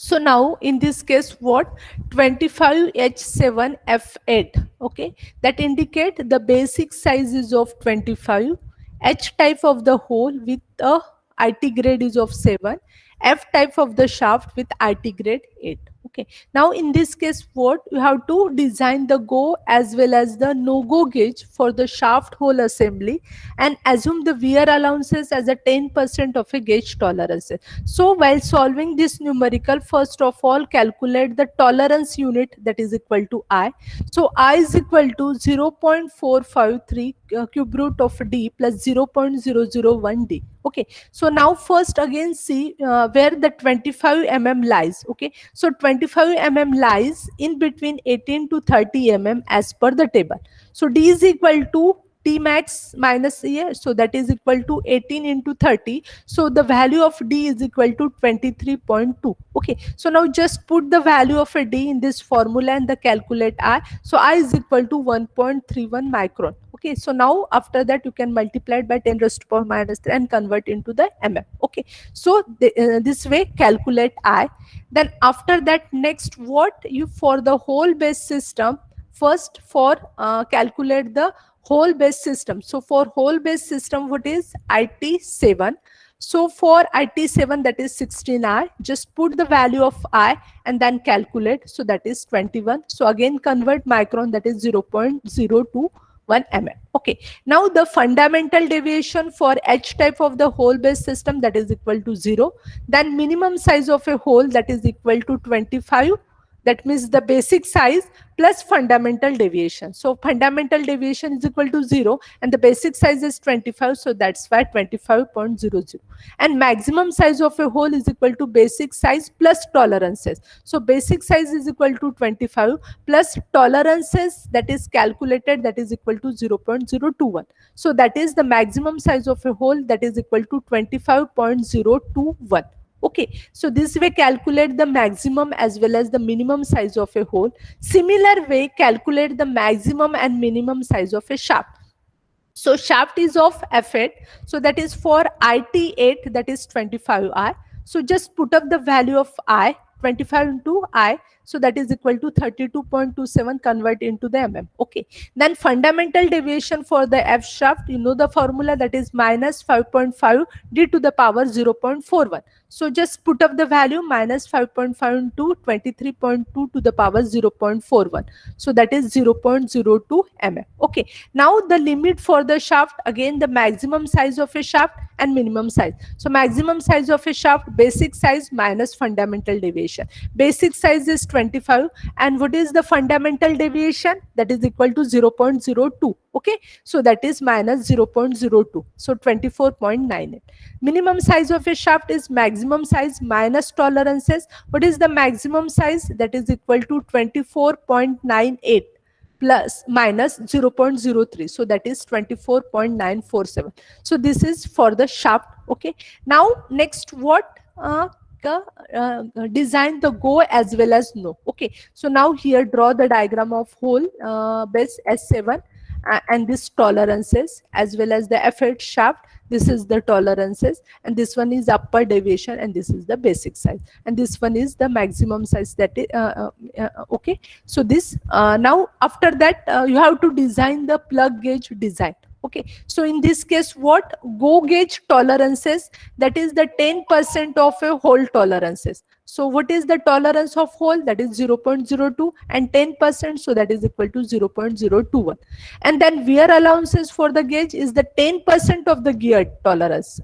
So now in this case, what 25H7F8, okay, that indicate the basic size is of 25, H type of the hole with a IT grade is of 7, F type of the shaft with IT grade 8. Okay, now in this case, what you have to design the go as well as the no go gauge for the shaft hole assembly and assume the wear allowances as a 10% of a gauge tolerance. So while solving this numerical, first of all, calculate the tolerance unit, that is equal to I. So I is equal to 0.453 cube root of D plus 0.001 D. Okay. So now first again see where the 25 mm lies. Okay. So 25 mm lies in between 18 to 30 mm as per the table. So D is equal to T max minus A, so that is equal to 18 into 30. So the value of D is equal to 23.2. Okay, so now just put the value of a D in this formula and the calculate I. So I is equal to 1.31 micron. Okay, so now after that you can multiply it by 10 raised to power minus 3 and convert into the mm. Okay, so this way calculate I. Then after that, next what you for the whole base system, first for calculate the whole base system. So for whole base system, what is IT7? So for IT7, that is 16I, just put the value of I and then calculate. So that is 21. So again convert micron, that is 0.021 mm. Okay. Now the fundamental deviation for H type of the whole base system, that is equal to 0. Then minimum size of a hole, that is equal to 25. That means the basic size plus fundamental deviation. So fundamental deviation is equal to 0 and the basic size is 25. So that's why 25.00. And maximum size of a hole is equal to basic size plus tolerances. So basic size is equal to 25 plus tolerances, that is calculated, that is equal to 0.021. So that is the maximum size of a hole, that is equal to 25.021. Okay, so this way calculate the maximum as well as the minimum size of a hole. Similar way calculate the maximum and minimum size of a shaft. So shaft is of F8, so that is for IT8, that is 25I. So just put up the value of I, 25 into I, so that is equal to 32.27, convert into the mm. Okay, then fundamental deviation for the F shaft, you know the formula, that is minus 5.5 d to the power 0.41. So just put up the value minus 5.5 into 23.2 to the power 0.41. So that is 0.02 mm. Okay, now the limit for the shaft, again the maximum size of a shaft and minimum size. So maximum size of a shaft, basic size minus fundamental deviation. Basic size is 25 and what is the fundamental deviation? That is equal to 0.02. Okay, so that is minus 0.02. So 24.98. Minimum size of a shaft is maximum size minus tolerances. What is the maximum size? That is equal to 24.98 plus minus 0.03. So that is 24.947. So this is for the shaft. Okay, now next what design the go as well as no. Okay, so now here draw the diagram of hole base S7 and this tolerances as well as the F8 shaft. This is the tolerances and this one is upper deviation and this is the basic size and this one is the maximum size, that is okay. So this now after that you have to design the plug gauge design. Okay, so in this case what go gauge tolerances, that is the 10% of a hole tolerances. So what is the tolerance of hole? That is 0.02 and 10%, so that is equal to 0.021. And then wear allowances for the gauge is the 10% of the gauge tolerance,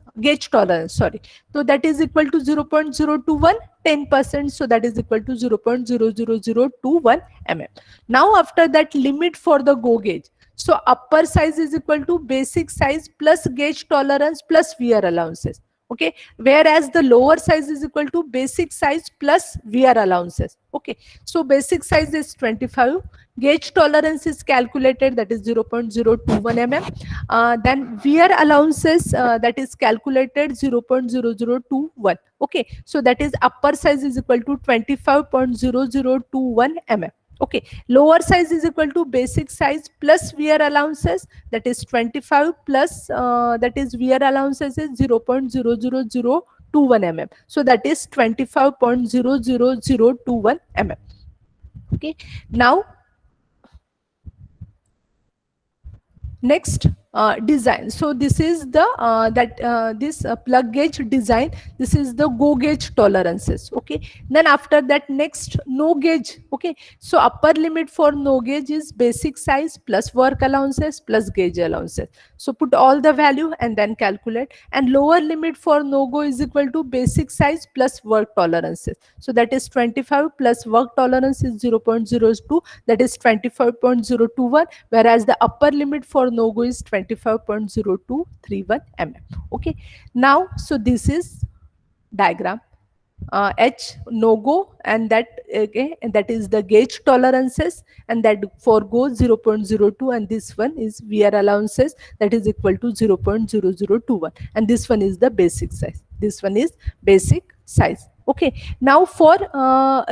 sorry. So that is equal to 0.021, 10%, so that is equal to 0.00021 mm. Now after that, limit for the go gauge. So upper size is equal to basic size plus gauge tolerance plus wear allowances. Okay, whereas the lower size is equal to basic size plus wear allowances. Okay, so basic size is 25, gauge tolerance is calculated, that is 0.021 mm. Then wear allowances, that is calculated 0.0021. Okay, so that is upper size is equal to 25.0021 mm. Okay, lower size is equal to basic size plus wear allowances, that is 25 plus that is wear allowances is 0.0002 mm. So that is 25.00021 mm. Okay, now next, design. So this is the this plug gauge design. This is the go gauge tolerances. Okay, then after that, next, no gauge. Okay, so upper limit for no gauge is basic size plus work allowances plus gauge allowances. So put all the value and then calculate. And lower limit for no go is equal to basic size plus work tolerances. So that is 25 plus work tolerance is 0.02, that is 25.021, whereas the upper limit for no go is 25.0231 mm. Okay, now so this is diagram. H no go, and that, okay, and that is the gauge tolerances, and that for go 0.02, and this one is VR allowances, that is equal to 0.0021, and this one is the basic size. This one is basic size. Okay, now for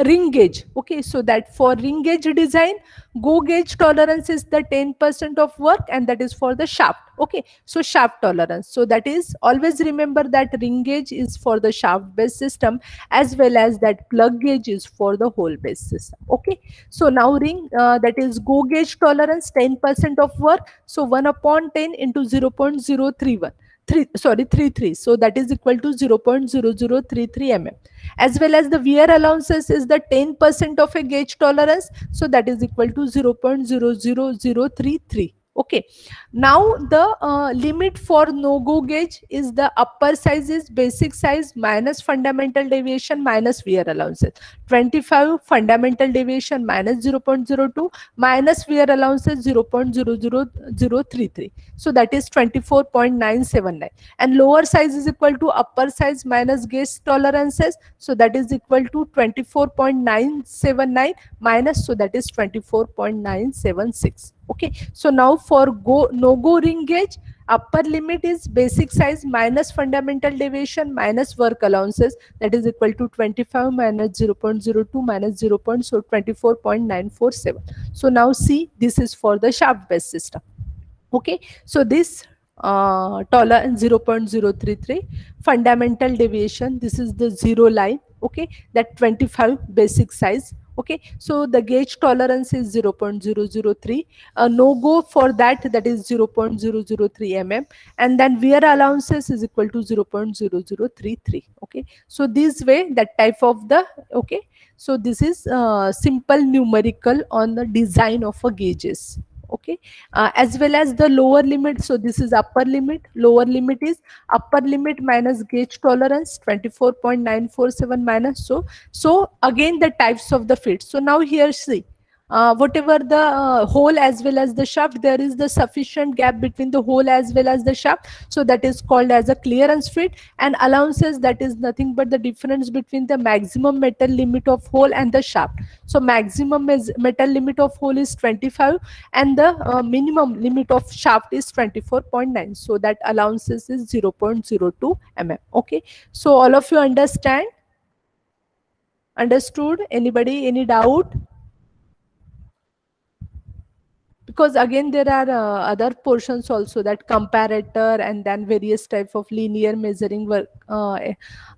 ring gauge. Okay, so that for ring gauge design, go gauge tolerance is the 10% of work, and that is for the shaft. Okay, so shaft tolerance, so that is, always remember that ring gauge is for the shaft based system, as well as that plug gauge is for the hole based system. Okay, so now ring, that is go gauge tolerance 10% of work, so 1 upon 10 into 0.031 33, so that is equal to 0.0033 mm, as well as the wear allowances is the 10% of a gauge tolerance, so that is equal to 0.00033. Okay, now the limit for no go gauge is the upper size is basic size minus fundamental deviation minus wear allowances, 25 fundamental deviation minus 0.02 minus wear allowances 0.00033, so that is 24.979, and lower size is equal to upper size minus gauge tolerances, so that is equal to 24.979 minus, so that is 24.976. Okay, so now for go no go ring gauge, upper limit is basic size minus fundamental deviation minus work allowances, that is equal to 25 minus 0.02 minus 0. So 24.947. So now see, this is for the shaft based system. Okay, so this tolerance 0.033 fundamental deviation, this is the zero line. Okay, that 25 basic size. Okay, so the gauge tolerance is 0.003, no go for that, that is 0.003 mm, and then wear allowances is equal to 0.0033. Okay, so this way, that type of the, okay, so this is simple numerical on the design of a gauges. Okay, as well as the lower limit, so this is upper limit, lower limit is upper limit minus gauge tolerance 24.947 minus, so again the types of the fit. So now here see, whatever the hole as well as the shaft, there is the sufficient gap between the hole as well as the shaft, so that is called as a clearance fit. And allowances, that is nothing but the difference between the maximum metal limit of hole and the shaft. So maximum is metal limit of hole is 25, and the minimum limit of shaft is 24.9, so that allowances is 0.02 mm. Okay, so all of you understood? Anybody, any doubt? Because again there are other portions also, that comparator and then various type of linear measuring work,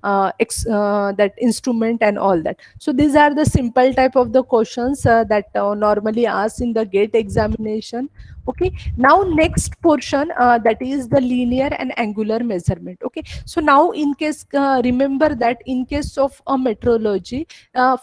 that instrument and all that. So these are the simple type of the questions that normally asked in the gate examination. Okay, now next portion, that is the linear and angular measurement. Okay, so now in case, remember that in case of a metrology,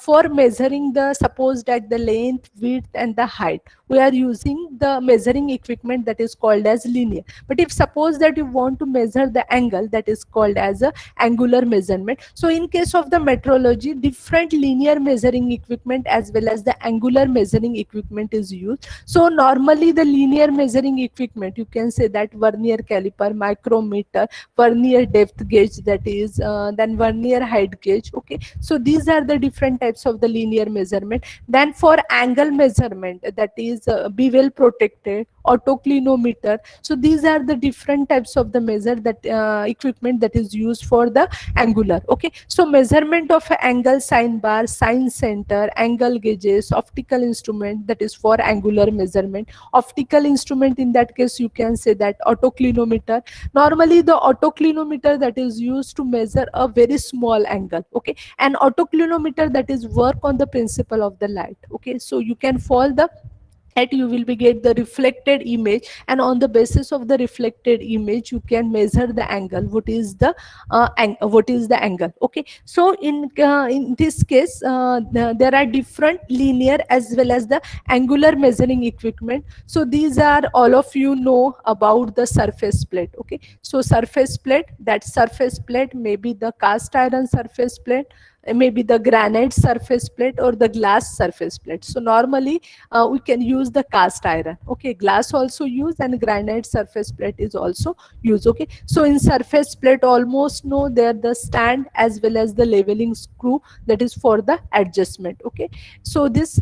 for measuring the, suppose that the length, width and the height, we are using the measuring equipment that is called as linear. But if suppose that you want to measure the angle, that is called as a angular measurement. So in case of the metrology, different linear measuring equipment as well as the angular measuring equipment is used. So normally the linear measuring equipment, you can say that vernier caliper, micrometer, vernier depth gauge, that is then vernier height gauge. Okay, so these are the different types of the linear measurement. Then for angle measurement, that is bevel protected autoclinometer. So these are the different types of the measure that equipment that is used for the angular. Okay, so measurement of a angle, sine bar, sine center, angle gauges, optical instrument, that is for angular measurement. Optical instrument, in that case you can say that autoclinometer. Normally the autoclinometer that is used to measure a very small angle. Okay, an autoclinometer that is work on the principle of the light. Okay, so you can follow the at you will be get the reflected image, and on the basis of the reflected image you can measure the angle, what is the what is the angle. Okay, so in this case there are different linear as well as the angular measuring equipment. So these are all of you know about the surface plate. Okay, so surface plate, that surface plate may be the cast iron surface plate, maybe the granite surface plate or the glass surface plate. So normally we can use the cast iron. Okay, glass also use, and granite surface plate is also used. Okay, so in surface plate almost know there the stand as well as the leveling screw, that is for the adjustment. Okay, so this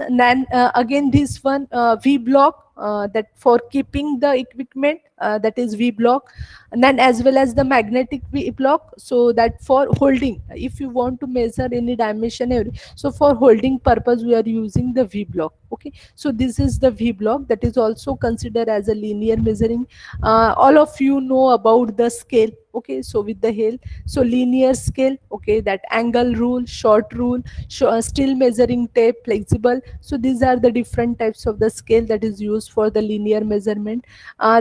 again this one V block, that for keeping the equipment, that is V block, and then as well as the magnetic V block, so that for holding, if you want to measure any dimension so for holding purpose we are using the V block. Okay, so this is the V block, that is also considered as a linear measuring. All of you know about the scale. Okay, so with the scale, so linear scale, okay, that angle rule, short rule, still measuring tape, flexible. So these are the different types of the scale that is used for the linear measurement.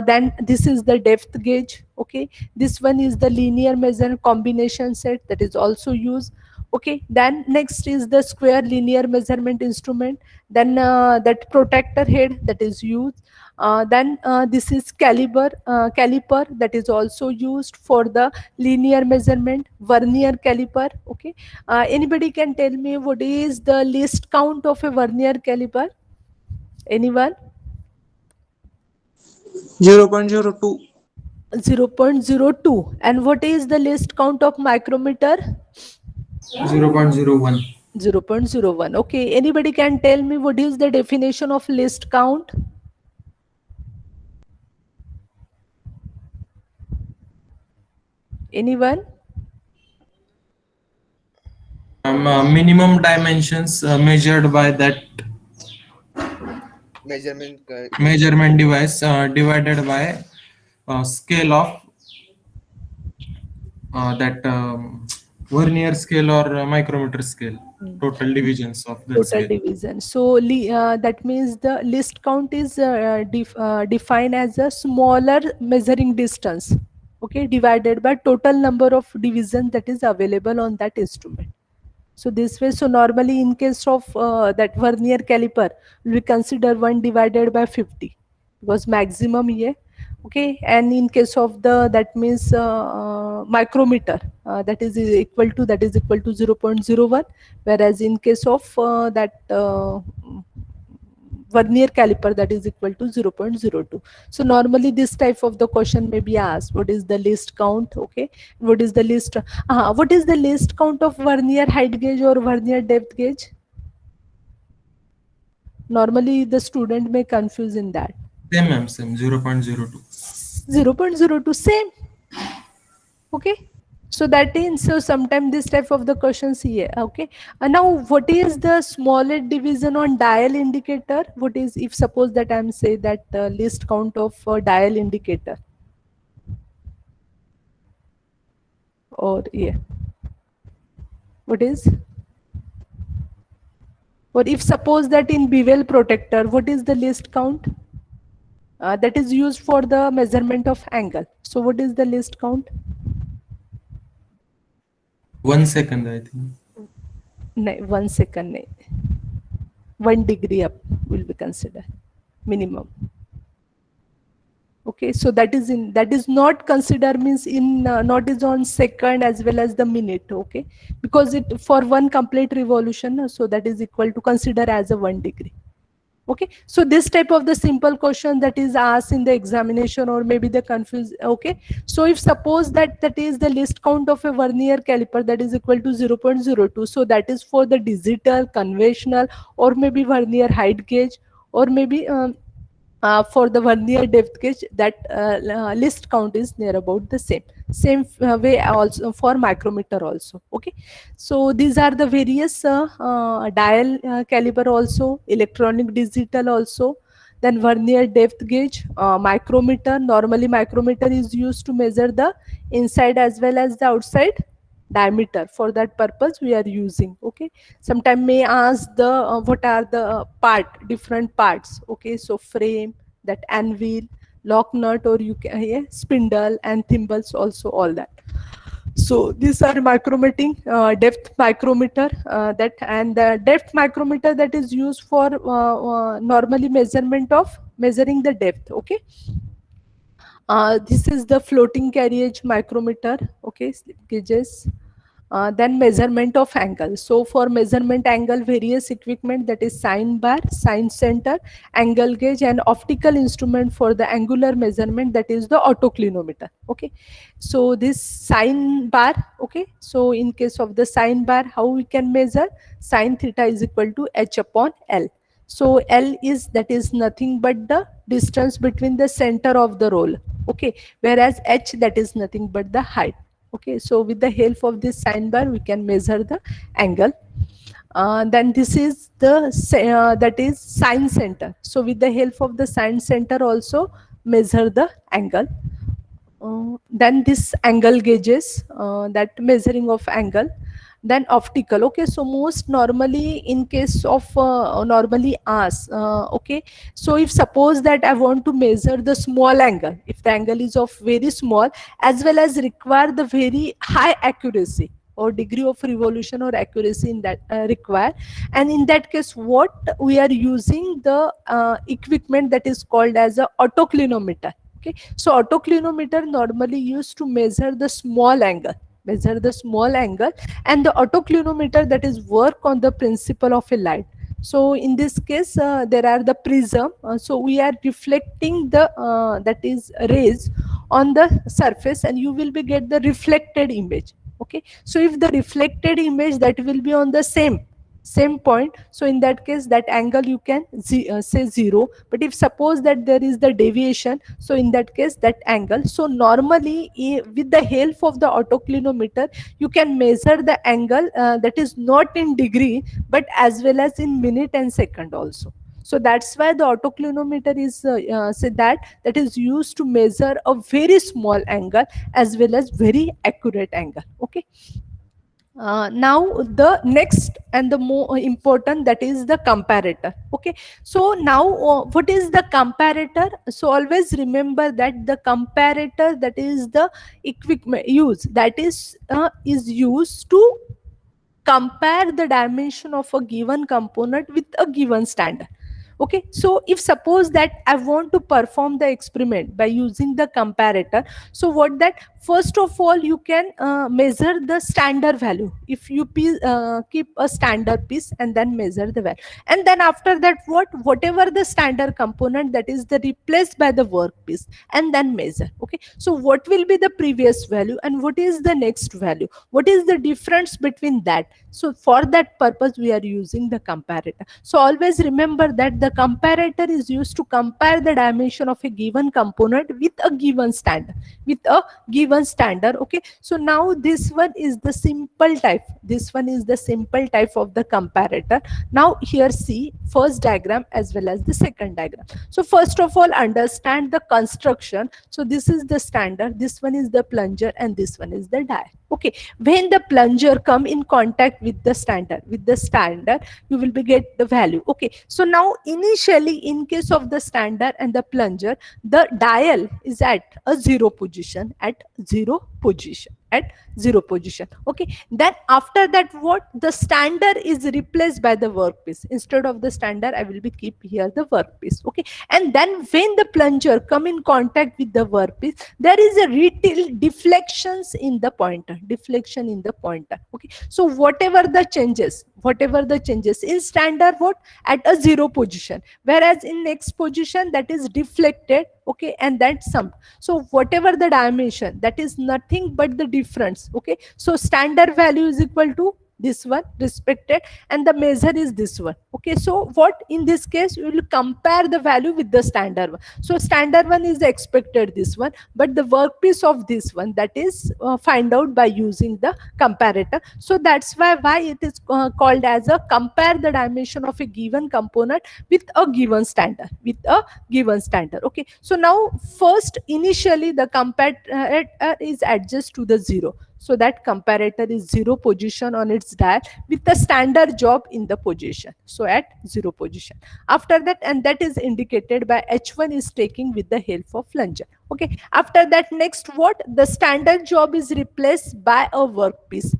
Then this is the depth gauge. Okay, this one is the linear measure combination set, that is also used. Okay, then next is the square linear measurement instrument, then that protector head that is used. Then this is caliper that is also used for the linear measurement. Vernier caliper. Okay, anybody can tell me what is the least count of a vernier caliper? Anyone? 0.02. 0.02. And what is the least count of micrometer? 0.01. 0.01. Okay, anybody can tell me what is the definition of least count? Anyone? Minimum dimensions measured by that measurement measurement device divided by scale of that vernier scale or micrometer scale. Total divisions of that Total scale. division. So that means the least count is defined as a smaller measuring distance. Okay, divided by total number of divisions that is available on that instrument. So this way, so normally in case of that vernier caliper, we consider 1 divided by 50 because maximum here. Okay, and in case of the, that means micrometer, that is equal to 0.01, whereas in case of that vernier caliper, that is equal to 0.02. So normally this type of the question may be asked, what is the least count? Okay, what is the least count of vernier height gauge or vernier depth gauge? Normally the student may confuse in that. Same, ma'am, same 0.02. 0.02, same. Okay, so that is, so sometimes this type of the questions here. Okay, now what is the smallest division on dial indicator? What is, if suppose that I'm say that least count of dial indicator, or yeah, what is, or if suppose that in bevel protector, what is the least count that is used for the measurement of angle? So what is the least count? 1 second, I think. No, 1 second, no. 1 degree up will be considered minimum. Okay, so that is in, that is not consider means in not is on second as well as the minute. Okay, because it for one complete revolution, so that is equal to consider as a 1 degree. Okay, so this type of the simple question that is asked in the examination, or maybe the confuse. Okay, so if suppose that that is the least count of a vernier caliper, that is equal to 0.02, so that is for the digital, conventional, or maybe vernier height gauge, or maybe for the vernier depth gauge, that list count is near about the same way also for micrometer also. Okay, so these are the various dial caliber also, electronic digital also, then vernier depth gauge, micrometer. Normally micrometer is used to measure the inside as well as the outside diameter. For that purpose we are using. Okay, sometime may ask the what are the different parts. Okay, so frame, that anvil, lock nut, or you can, yeah, spindle and thimbles also, all that. So these are micrometering, depth micrometer, that, and the depth micrometer that is used for normally measurement of measuring the depth. Okay, this is the floating carriage micrometer. Okay, slip gauges. Then measurement of angle. So for measurement angle, various equipment, that is sine bar, sine center, angle gauge, and optical instrument for the angular measurement, that is the autoclinometer. Okay, so this sine bar. Okay, so in case of the sine bar, how we can measure? Sine theta is equal to h upon L. So L is, that is nothing but the distance between the center of the roll. Okay, whereas h, that is nothing but the height. Okay, so with the help of this sine bar we can measure the angle. Then this is the that is sine center. So with the help of the sine center also measure the angle. Then this angle gauges, that measuring of angle. Then optical. Okay, so most normally in case of normally ask, okay, so if suppose that I want to measure the small angle, if the angle is of very small as well as require the very high accuracy or degree of revolution or accuracy in that require, and in that case what we are using, the equipment that is called as a autoclinometer. Okay, so autoclinometer normally used to measure the small angle, and the autoclinometer that is work on the principle of a light. So in this case there are the prism, so we are reflecting the that is rays on the surface, and you will be get the reflected image. Okay, so if the reflected image that will be on the same point, so in that case that angle you can say 0. But if suppose that there is the deviation, so in that case that angle, so normally with the help of the autoclinometer you can measure the angle that is not in degree but as well as in minute and second also. So that's why the autoclinometer is say that is used to measure a very small angle as well as very accurate angle. Okay, now the next and the more important, that is the comparator. Okay, so now what is the comparator? So always remember that the comparator, that is the equipment use, that is used to compare the dimension of a given component with a given standard. Okay, so if suppose that I want to perform the experiment by using the comparator, so what that, first of all you can measure the standard value. If you keep a standard piece and then measure the value, and then after that whatever the standard component, that is the replaced by the workpiece, and then measure. Okay, so what will be the previous value and what is the next value, what is the difference between that? So for that purpose we are using the comparator. So always remember that the comparator is used to compare the dimension of a given component with a given standard, Okay, so now this one is the simple type, of the comparator. Now here see first diagram as well as the second diagram. So first of all understand the construction. So this is the standard, this one is the plunger, and this one is the die. Okay, when the plunger come in contact with the standard, you will be get the value. Okay, so now initially in case of the standard and the plunger, the dial is at a zero position, Okay, then after that what, the standard is replaced by the workpiece. Instead of the standard I will be keep here the workpiece. Okay, and then when the plunger come in contact with the workpiece, there is a deflection in the pointer. Okay, so whatever the changes in standard, what, at a zero position, whereas in next position that is deflected. Okay, and that's summed. So whatever the dimension, that is nothing but the difference. Okay, so standard value is equal to this one respected, and the measure is this one. Okay, so what in this case we will compare the value with the standard one. So standard one is the expected this one, but the workpiece of this one, that is find out by using the comparator. So that's why it is called as a compare the dimension of a given component with a given standard, with a given standard. Okay, so now first initially the comparator is adjust to the 0, so that comparator is 0 position on its dial with the standard job in the position, so at 0 position. After that, and that is indicated by h1 is taking with the help of plunger. Okay, after that, next what, the standard job is replaced by a workpiece,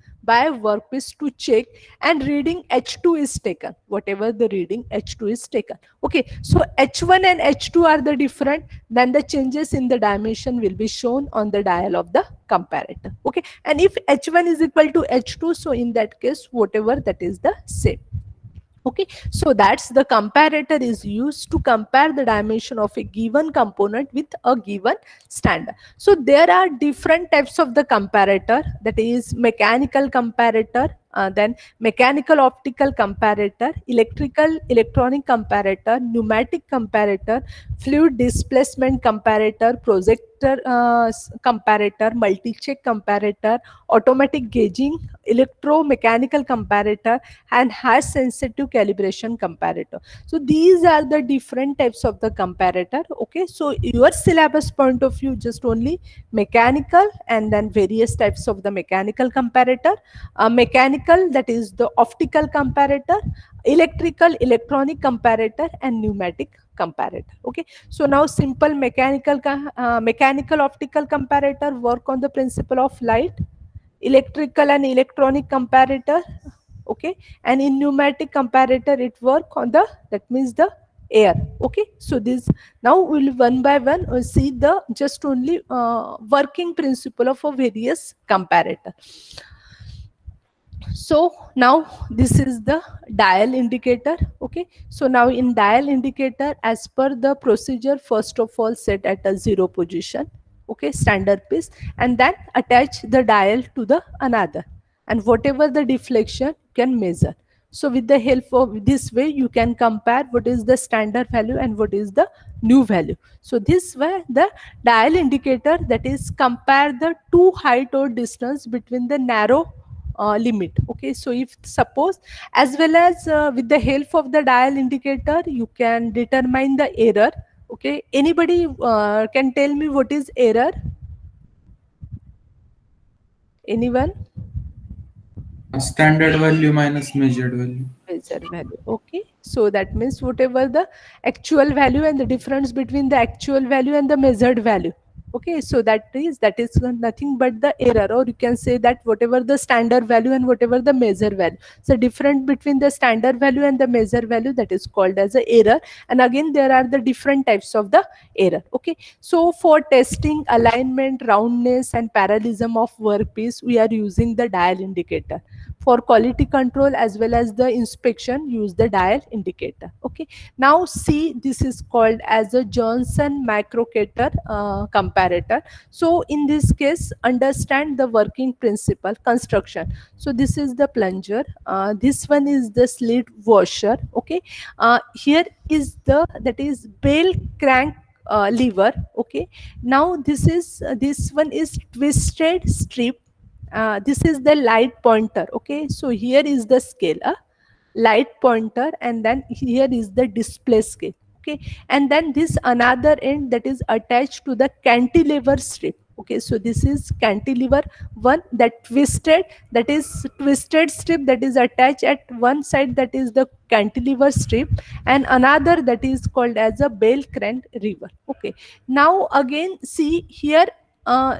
to check, and reading h2 is taken, whatever the reading h2 is taken. Okay, so h1 and h2 are the different, then the changes in the dimension will be shown on the dial of the comparator. Okay, and if h1 is equal to h2, so in that case whatever that is the same. Okay, so that's the comparator is used to compare the dimension of a given component with a given standard. So there are different types of the comparator, that is mechanical comparator, then mechanical optical comparator, electrical electronic comparator, pneumatic comparator, fluid displacement comparator, projector comparator, multi-check comparator, automatic gauging, electromechanical comparator, and high sensitive calibration comparator. So these are the different types of the comparator. Okay, so your syllabus point of view, just only mechanical and then various types of the mechanical comparator, mechanical, that is the optical comparator, electrical electronic comparator, and pneumatic comparator. Okay, so now simple mechanical optical comparator work on the principle of light, electrical and electronic comparator. Okay, and in pneumatic comparator it work on the, that means the air. Okay, so this, now we'll one by one see the just only working principle of a various comparator. So now this is the dial indicator. Okay, so now in dial indicator, as per the procedure, first of all set at a 0 position, okay, standard piece, and then attach the dial to the another, and whatever the deflection you can measure. So with the help of this way you can compare what is the standard value and what is the new value. So this way the dial indicator, that is compare the two height or distance between the narrow limit. Okay, so if suppose, as well as with the help of the dial indicator you can determine the error. Okay, anybody can tell me what is error? Anyone? Standard value minus measured value. Measure value. Okay, so that means whatever the actual value and the difference between the actual value and the measured value. Okay, so that is nothing but the error, or you can say that whatever the standard value and whatever the measure value, so different between the standard value and the measure value, that is called as a error. And again there are the different types of the error. Okay, so for testing alignment, roundness, and parallelism of workpiece, we are using the dial indicator. For quality control as well as the inspection, use the dial indicator. Okay, now see, this is called as a Johnson Microcator comparator. So in this case, understand the working principle construction. So this is the plunger, this one is the slit washer. Okay, here is the, that is bell crank lever. Okay, now this one is twisted strip, this is the light pointer. Okay, so here is the scale, light pointer, and then here is the display scale. Okay, and then this another end that is attached to the cantilever strip. Okay, so this is cantilever one, that twisted strip that is attached at one side, that is the cantilever strip, and another that is called as a bell crank lever. Okay, now again see here,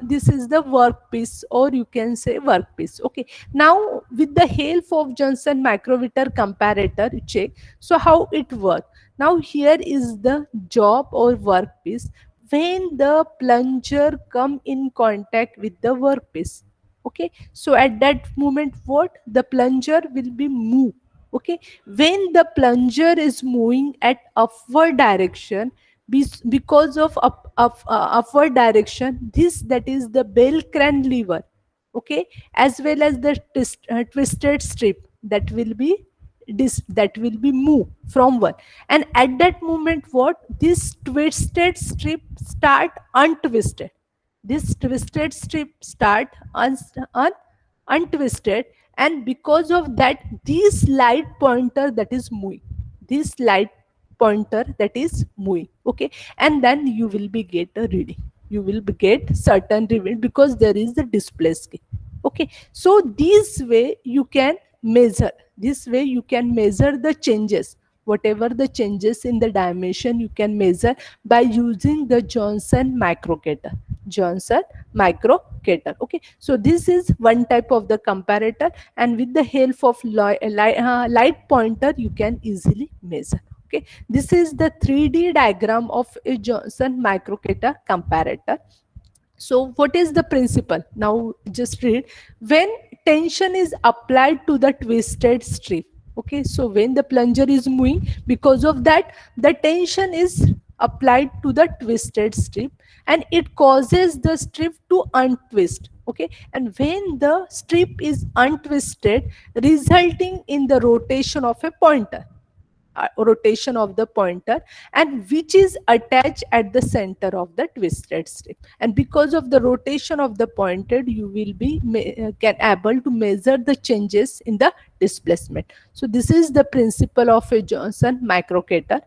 this is the workpiece, or you can say workpiece. Okay, now with the help of Johnson micrometer comparator check, so how it works. Now here is the job or workpiece. When the plunger come in contact with the workpiece, okay, so at that moment what, the plunger will be moved. Okay, when the plunger is moving at upward direction, because of upward direction, this, that is the bell crank lever, okay, as well as the twisted strip that will be that will be move from one. And at that moment, what this twisted strip start untwisted, this twisted strip start untwisted. And because of that, this light pointer that is moving, this light pointer that is moving, okay, and then you will be get a reading, you will be get certain reading because there is the display scale, okay. So this way you can measure, this way you can measure the changes, whatever the changes in the dimension you can measure by using the Johnson microcator, Johnson microcator, okay. So this is one type of the comparator, and with the help of light pointer you can easily measure, okay. This is the 3D diagram of a Johnson microcator comparator. So what is the principle? Now just read. When tension is applied to the twisted strip, okay, so when the plunger is moving, because of that the tension is applied to the twisted strip and it causes the strip to untwist, okay. And when the strip is untwisted, resulting in the rotation of a pointer, rotation of the pointer, and which is attached at the center of the twisted strip. And because of the rotation of the pointer, you will be can able to measure the changes in the displacement. So this is the principle of a Johnson microcator.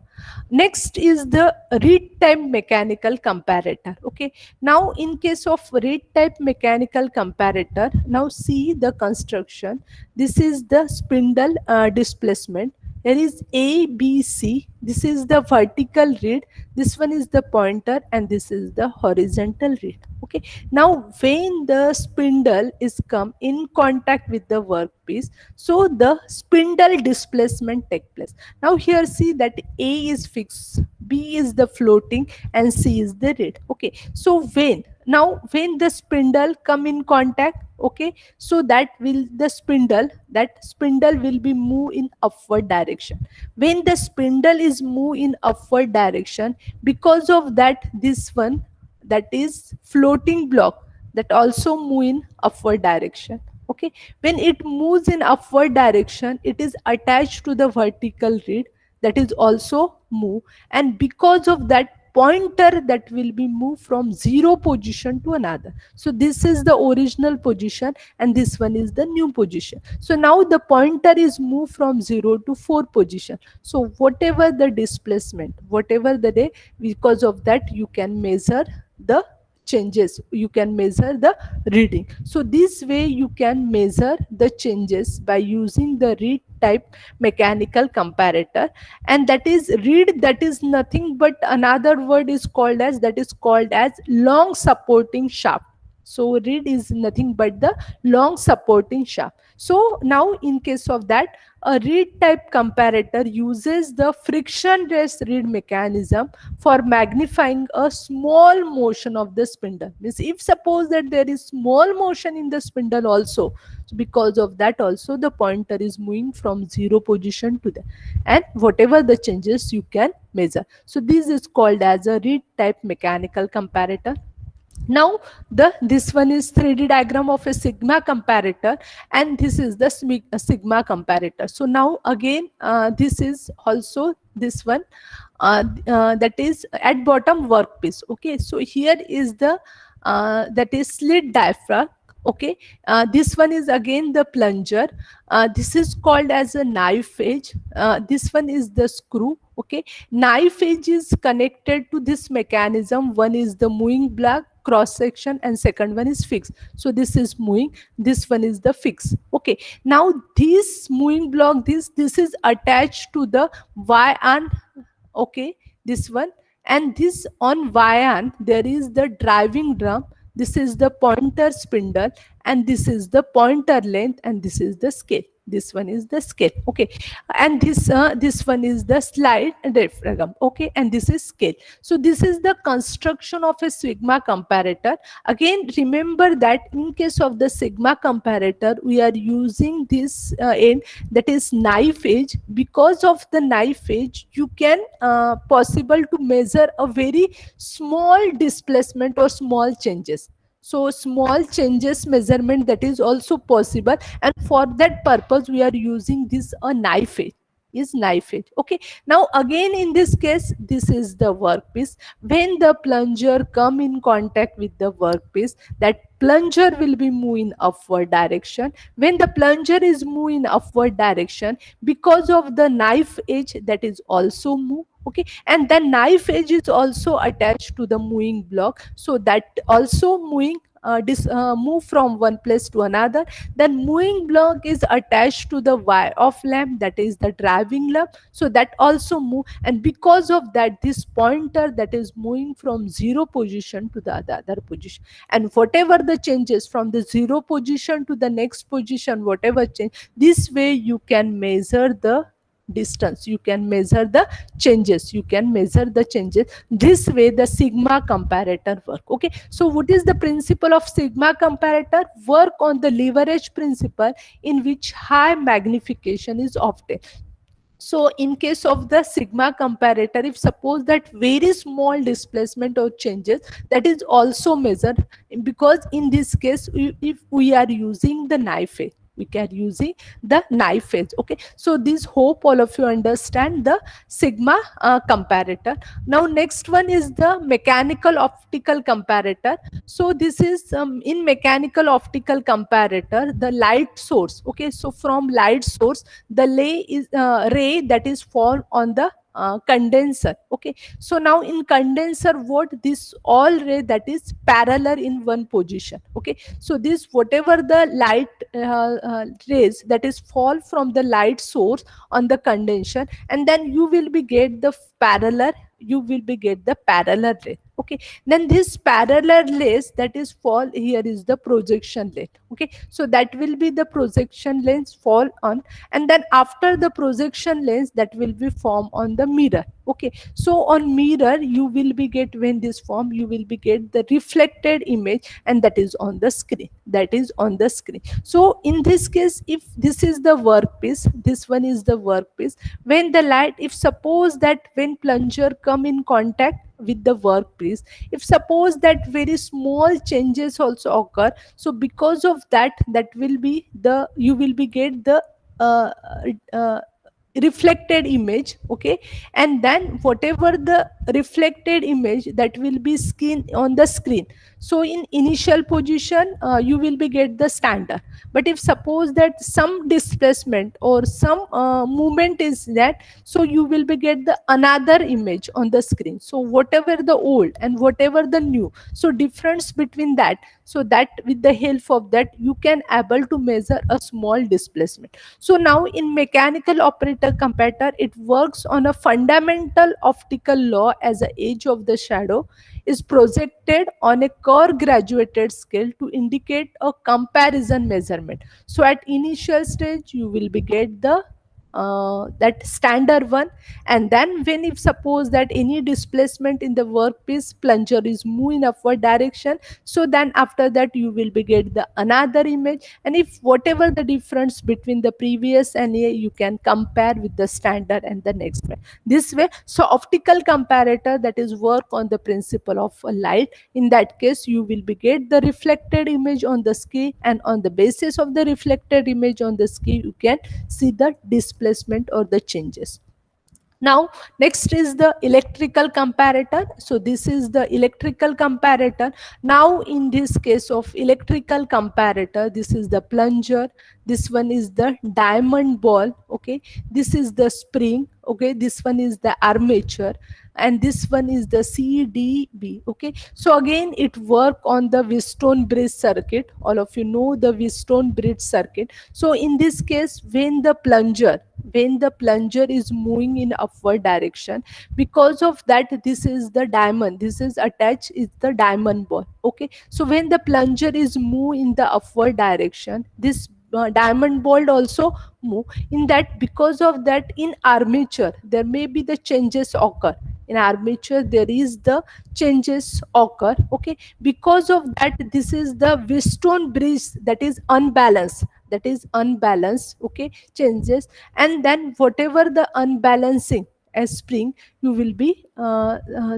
Next is the reed type mechanical comparator, okay. Now in case of reed type mechanical comparator, now see the construction. This is the spindle displacement. There is A, B, C. This is the vertical reed. This one is the pointer, and this is the horizontal reed. Okay. Now, when the spindle is come in contact with the workpiece, so the spindle displacement take place. Now here see that A is fixed, B is the floating, and C is the reed. Okay. So when the spindle come in contact, okay, so that spindle will be move in upward direction. When the spindle is move in upward direction, because of that, this one, that is floating block, that also move in upward direction, okay. When it moves in upward direction, it is attached to the vertical reed, that is also move. And because of that, pointer that will be moved from zero position to another. So this is the original position and this one is the new position. So now the pointer is moved from 0 to 4 position. So whatever the displacement, whatever the day, because of that you can measure the changes, you can measure the reading. So this way you can measure the changes by using the reed type mechanical comparator. And that is reed, that is nothing but another word is called as, that is called as long supporting shaft. So reed is nothing but the long supporting shaft. So now in case of that, a reed type comparator uses the frictionless reed mechanism for magnifying a small motion of the spindle. Means if suppose that there is small motion in the spindle also, so because of that also the pointer is moving from zero position to the, and whatever the changes you can measure. So this is called as a reed type mechanical comparator. Now this one is 3D diagram of a sigma comparator, and this is the sigma comparator. So now again this is also this one, that is at bottom workpiece, okay. So here is the that is slit diaphragm, okay. This one is again the plunger. This is called as a knife edge. This one is the screw, okay. Knife edge is connected to this mechanism. One is the moving block cross section and second one is fixed. So this is moving, this one is the fixed, okay. Now this moving block, this is attached to the y arm, okay, this one. And this on y arm there is the driving drum. This is the pointer spindle, and this is the pointer length, and this is the scale. This one is the scale, okay. And this one is the slide diaphragm, okay, and this is scale. So this is the construction of a sigma comparator. Again remember that in case of the sigma comparator we are using this end, that is knife edge. Because of the knife edge you can possible to measure a very small displacement or small changes. So small changes measurement, that is also possible, and for that purpose we are using this a knife edge, is knife edge. Okay, now again in this case, this is the workpiece. When the plunger come in contact with the workpiece, that plunger will be moving upward direction. When the plunger is moving upward direction, because of the knife edge, that is also move. Okay, and the knife edge is also attached to the moving block, so that also moving move from one place to another. Then moving block is attached to the wire of lamp, that is the driving lamp, so that also move. And because of that, this pointer that is moving from zero position to the other position, and whatever the changes from the zero position to the next position, whatever change, this way you can measure the distance, you can measure the changes, you can measure the changes. This way the sigma comparator work. Okay, so what is the principle of sigma comparator? Work on the leverage principle, in which high magnification is obtained. So in case of the sigma comparator, if suppose that very small displacement or changes, that is also measured, because in this case if we are using the knife edge, we are using the knife edge. Okay, so this, hope all of you understand the sigma comparator. Now next one is the mechanical optical comparator. So this is in mechanical optical comparator, the light source. Okay, so from light source, the ray that is fall on the condenser. Okay, so now in condenser, what this all ray that is parallel in one position. Okay, so this whatever the light rays that is fall from the light source on the condenser, and then you will be get the parallel, you will be get the parallel ray. Okay, then this parallel rays that is fall, here is the projection lens. Okay, so that will be the projection lens fall on, and then after the projection lens, that will be form on the mirror. Okay, so on mirror you will be get, when this form, you will be get the reflected image, and that is on the screen, that is on the screen. So in this case, if this is the workpiece, this one is the workpiece, when the light, if suppose that when plunger come in contact with the workpiece, if suppose that very small changes also occur, so because of that, that will be the, you will be get the uh, uh, reflected image. Okay, and then whatever the reflected image, that will be seen on the screen. So in initial position, you will be get the standard, but if suppose that some displacement or some movement is that, so you will be get the another image on the screen. So whatever the old and whatever the new, so difference between that, so that with the help of that you can able to measure a small displacement. So now in mechanical operator comparator, it works on a fundamental optical law, as a edge of the shadow is projected on a curve graduated scale to indicate a comparison measurement. So at initial stage you will be get the that standard one, and then when, if suppose that any displacement in the workpiece, plunger is moving upward direction, so then after that you will be get the another image, and if whatever the difference between the previous and a, you can compare with the standard and the next one. This way, so optical comparator, that is work on the principle of a light. In that case, you will be get the reflected image on the screen, and on the basis of the reflected image on the screen, you can see the displacement or the changes. Now next is the electrical comparator. So this is the electrical comparator. Now in this case of electrical comparator, this is the plunger, this one is the diamond ball. Okay, this is the spring. Okay, this one is the armature, and this one is the CDB. Okay, so again it work on the Wheatstone bridge circuit. All of you know the Wheatstone bridge circuit. So in this case, when the plunger, when the plunger is moving in upward direction, because of that, this is the diamond, this is attached, is the diamond ball. Okay, so when the plunger is move in the upward direction, this diamond ball also move in that. Because of that, in armature there may be the changes occur, in armature there is the changes occur. Okay, because of that, this is the Wheatstone bridge, that is unbalanced, that is unbalanced. Okay, changes, and then whatever the unbalancing as spring, you will be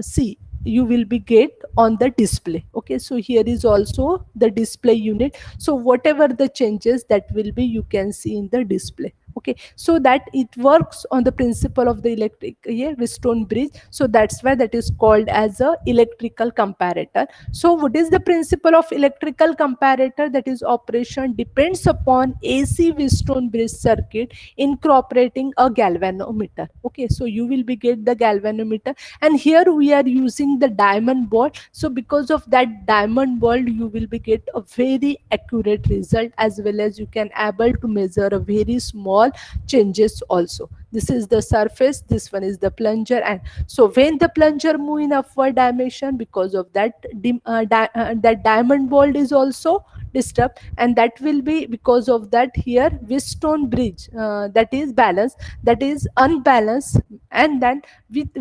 see, you will be get on the display. Okay, so here is also the display unit. So whatever the changes that will be, you can see in the display. Okay, so that it works on the principle of the electric, yeah, Wheatstone bridge. So that's why that is called as a electrical comparator. So what is the principle of electrical comparator? That is, operation depends upon AC Wheatstone bridge circuit incorporating a galvanometer. Okay, so you will be get the galvanometer, and here we are using the diamond ball. So because of that diamond ball, you will be get a very accurate result, as well as you can able to measure a very small changes also. This is the surface, this one is the plunger, and so when the plunger move in upward dimension, because of that that diamond ball is also disturbed, and that will be because of that here Wheatstone bridge that is balanced, that is unbalanced, and then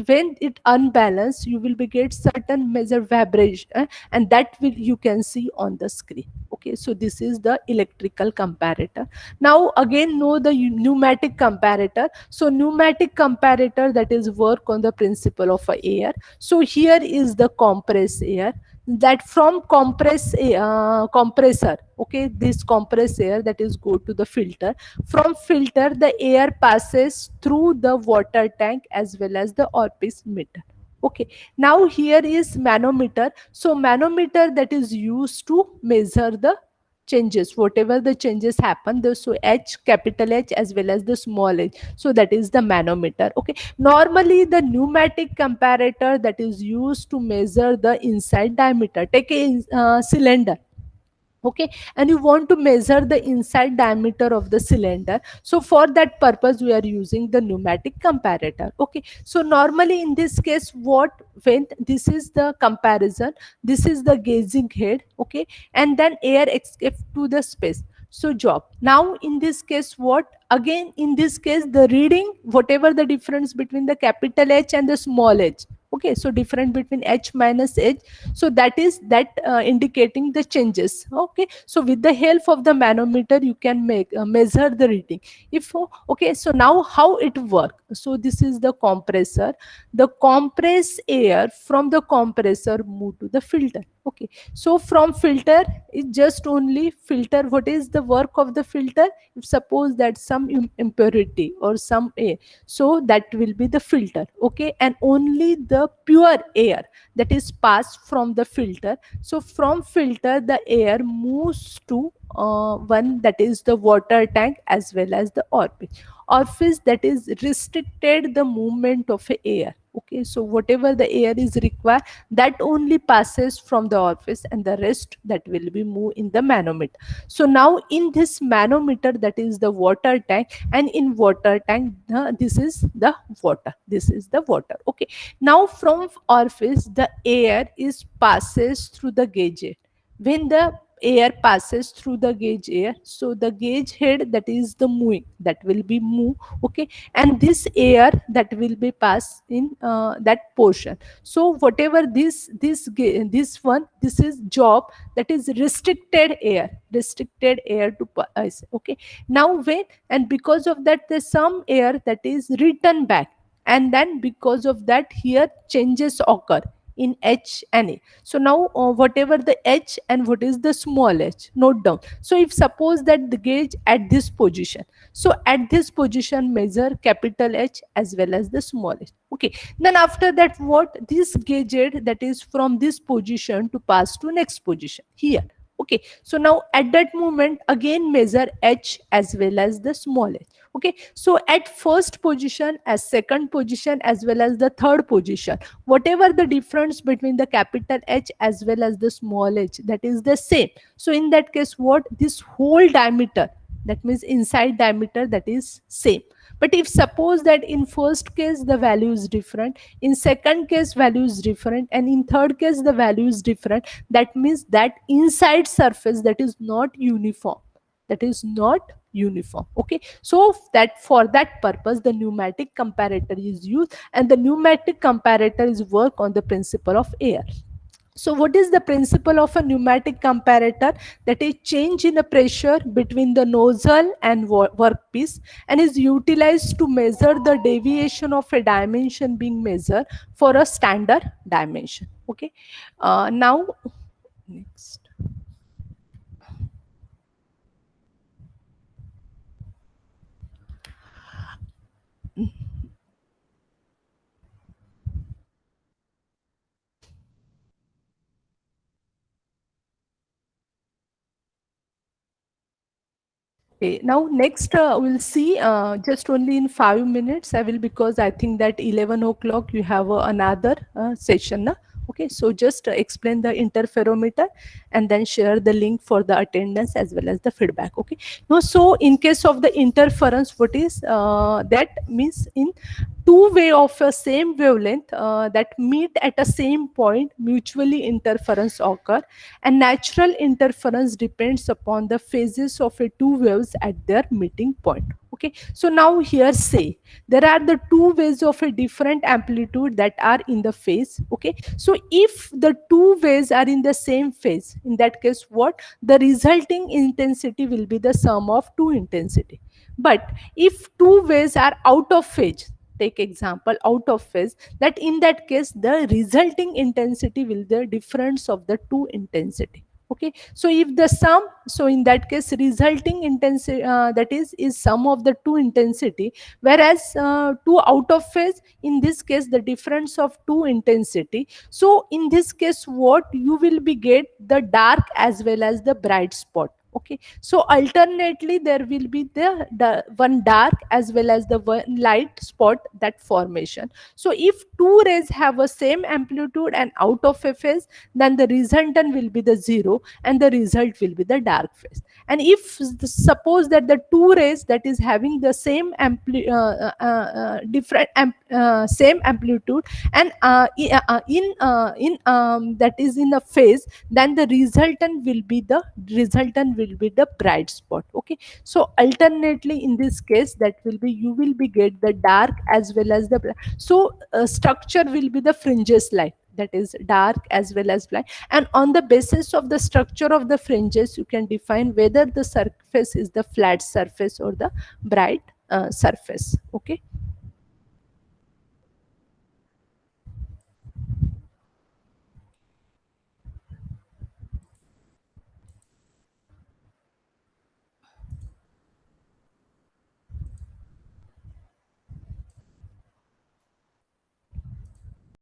when it unbalanced, you will be get certain measure vibration, and that will you can see on the screen. Okay, so this is the electrical comparator. Now again know the pneumatic comparator. So pneumatic comparator, that is work on the principle of air. So here is the compressed air, that from compressor, okay, this compressed air that is go to the filter. From filter, the air passes through the water tank as well as the orifice meter. Okay, now here is manometer. So manometer, that is used to measure the changes, whatever the changes happen, the so H, capital H, as well as the small h, so that is the manometer. Okay, normally the pneumatic comparator, that is used to measure the inside diameter. Take a cylinder, okay, and you want to measure the inside diameter of the cylinder. So for that purpose we are using the pneumatic comparator. Okay, so normally in this case, what, when this is the comparison, this is the gauging head, okay, and then air escape to the space. So job, now in this case, what, again in this case, the reading, whatever the difference between the capital H and the small h, okay, so difference between H minus H, so that is that indicating the changes. Okay, so with the help of the manometer, you can make measure the reading. If okay, so now how it work? So this is the compressor. The compressed air from the compressor move to the filter. Okay, so from filter, it just only filter. What is the work of the filter? If suppose that some impurity or some air, so that will be the filter. Okay, and only the pure air that is passed from the filter. So from filter, the air moves to one, that is the water tank as well as the orifice that is restricted the movement of air. Okay, so whatever the air is required, that only passes from the orifice, and the rest that will be moved in the manometer. So now in this manometer, that is the water tank, and in water tank, this is the water, this is the water. Okay, now from orifice, the air is passes through the gauge head. When the air passes through the gauge air, so the gauge head, that is the moving, that will be move. Okay, and this air that will be passed in that portion. So whatever this one, this is job, that is restricted air to pass. Okay, now when, and because of that, there's some air that is returned back, and then because of that, here changes occur in H and A. So now whatever the H and what is the small h, note down. So if suppose that the gauge at this position, so at this position measure capital H as well as the small h. Okay, then after that, what, this gauge head, that is from this position to pass to next position here. Okay, so now at that moment again measure H as well as the small h. Okay, so at first position, as second position, as well as the third position, whatever the difference between the capital H as well as the small h, that is the same. So in that case, what, this whole diameter, that means inside diameter, that is same. But if suppose that in first case the value is different, in second case value is different, and in third case the value is different, that means that inside surface, that is not uniform, that is not uniform. Okay, so that for that purpose the pneumatic comparator is used, and the pneumatic comparator is work on the principle of air. So what is the principle of a pneumatic comparator? That is change in the pressure between the nozzle and workpiece, and is utilized to measure the deviation of a dimension being measured for a standard dimension. Okay. Now next. Okay, now next we'll see just only in 5 minutes I will, because I think that 11 o'clock you have another session. Na? Okay, so just explain the interferometer and then share the link for the attendance as well as the feedback. Okay. Now, so in case of the interference, what is that means in two-way of a same wavelength that meet at a same point, mutually interference occur, and natural interference depends upon the phases of a two waves at their meeting point. Okay, so now here say there are the two waves of a different amplitude that are in the phase. Okay, so if the two waves are in the same phase, in that case what the resulting intensity will be the sum of two intensity. But if two waves are out of phase, take example out of phase, that in that case the resulting intensity will be the difference of the two intensity. Okay, so if the sum, so in that case resulting intensity, that is sum of the two intensity, whereas two out of phase, in this case the difference of two intensity. So in this case what you will be get the dark as well as the bright spot. Okay, so alternately there will be the one dark as well as the one light spot, that formation. So if two rays have a same amplitude and out of a phase, then the resultant will be the zero and the result will be the dark phase. And if suppose that the two rays that is having the same different same amplitude and in that is in a phase, then the resultant will be the bright spot. Okay, so alternately in this case that will be, you will be get the dark as well as the so structure will be the fringes line, that is dark as well as black, and on the basis of the structure of the fringes you can define whether the surface is the flat surface or the bright surface. Okay.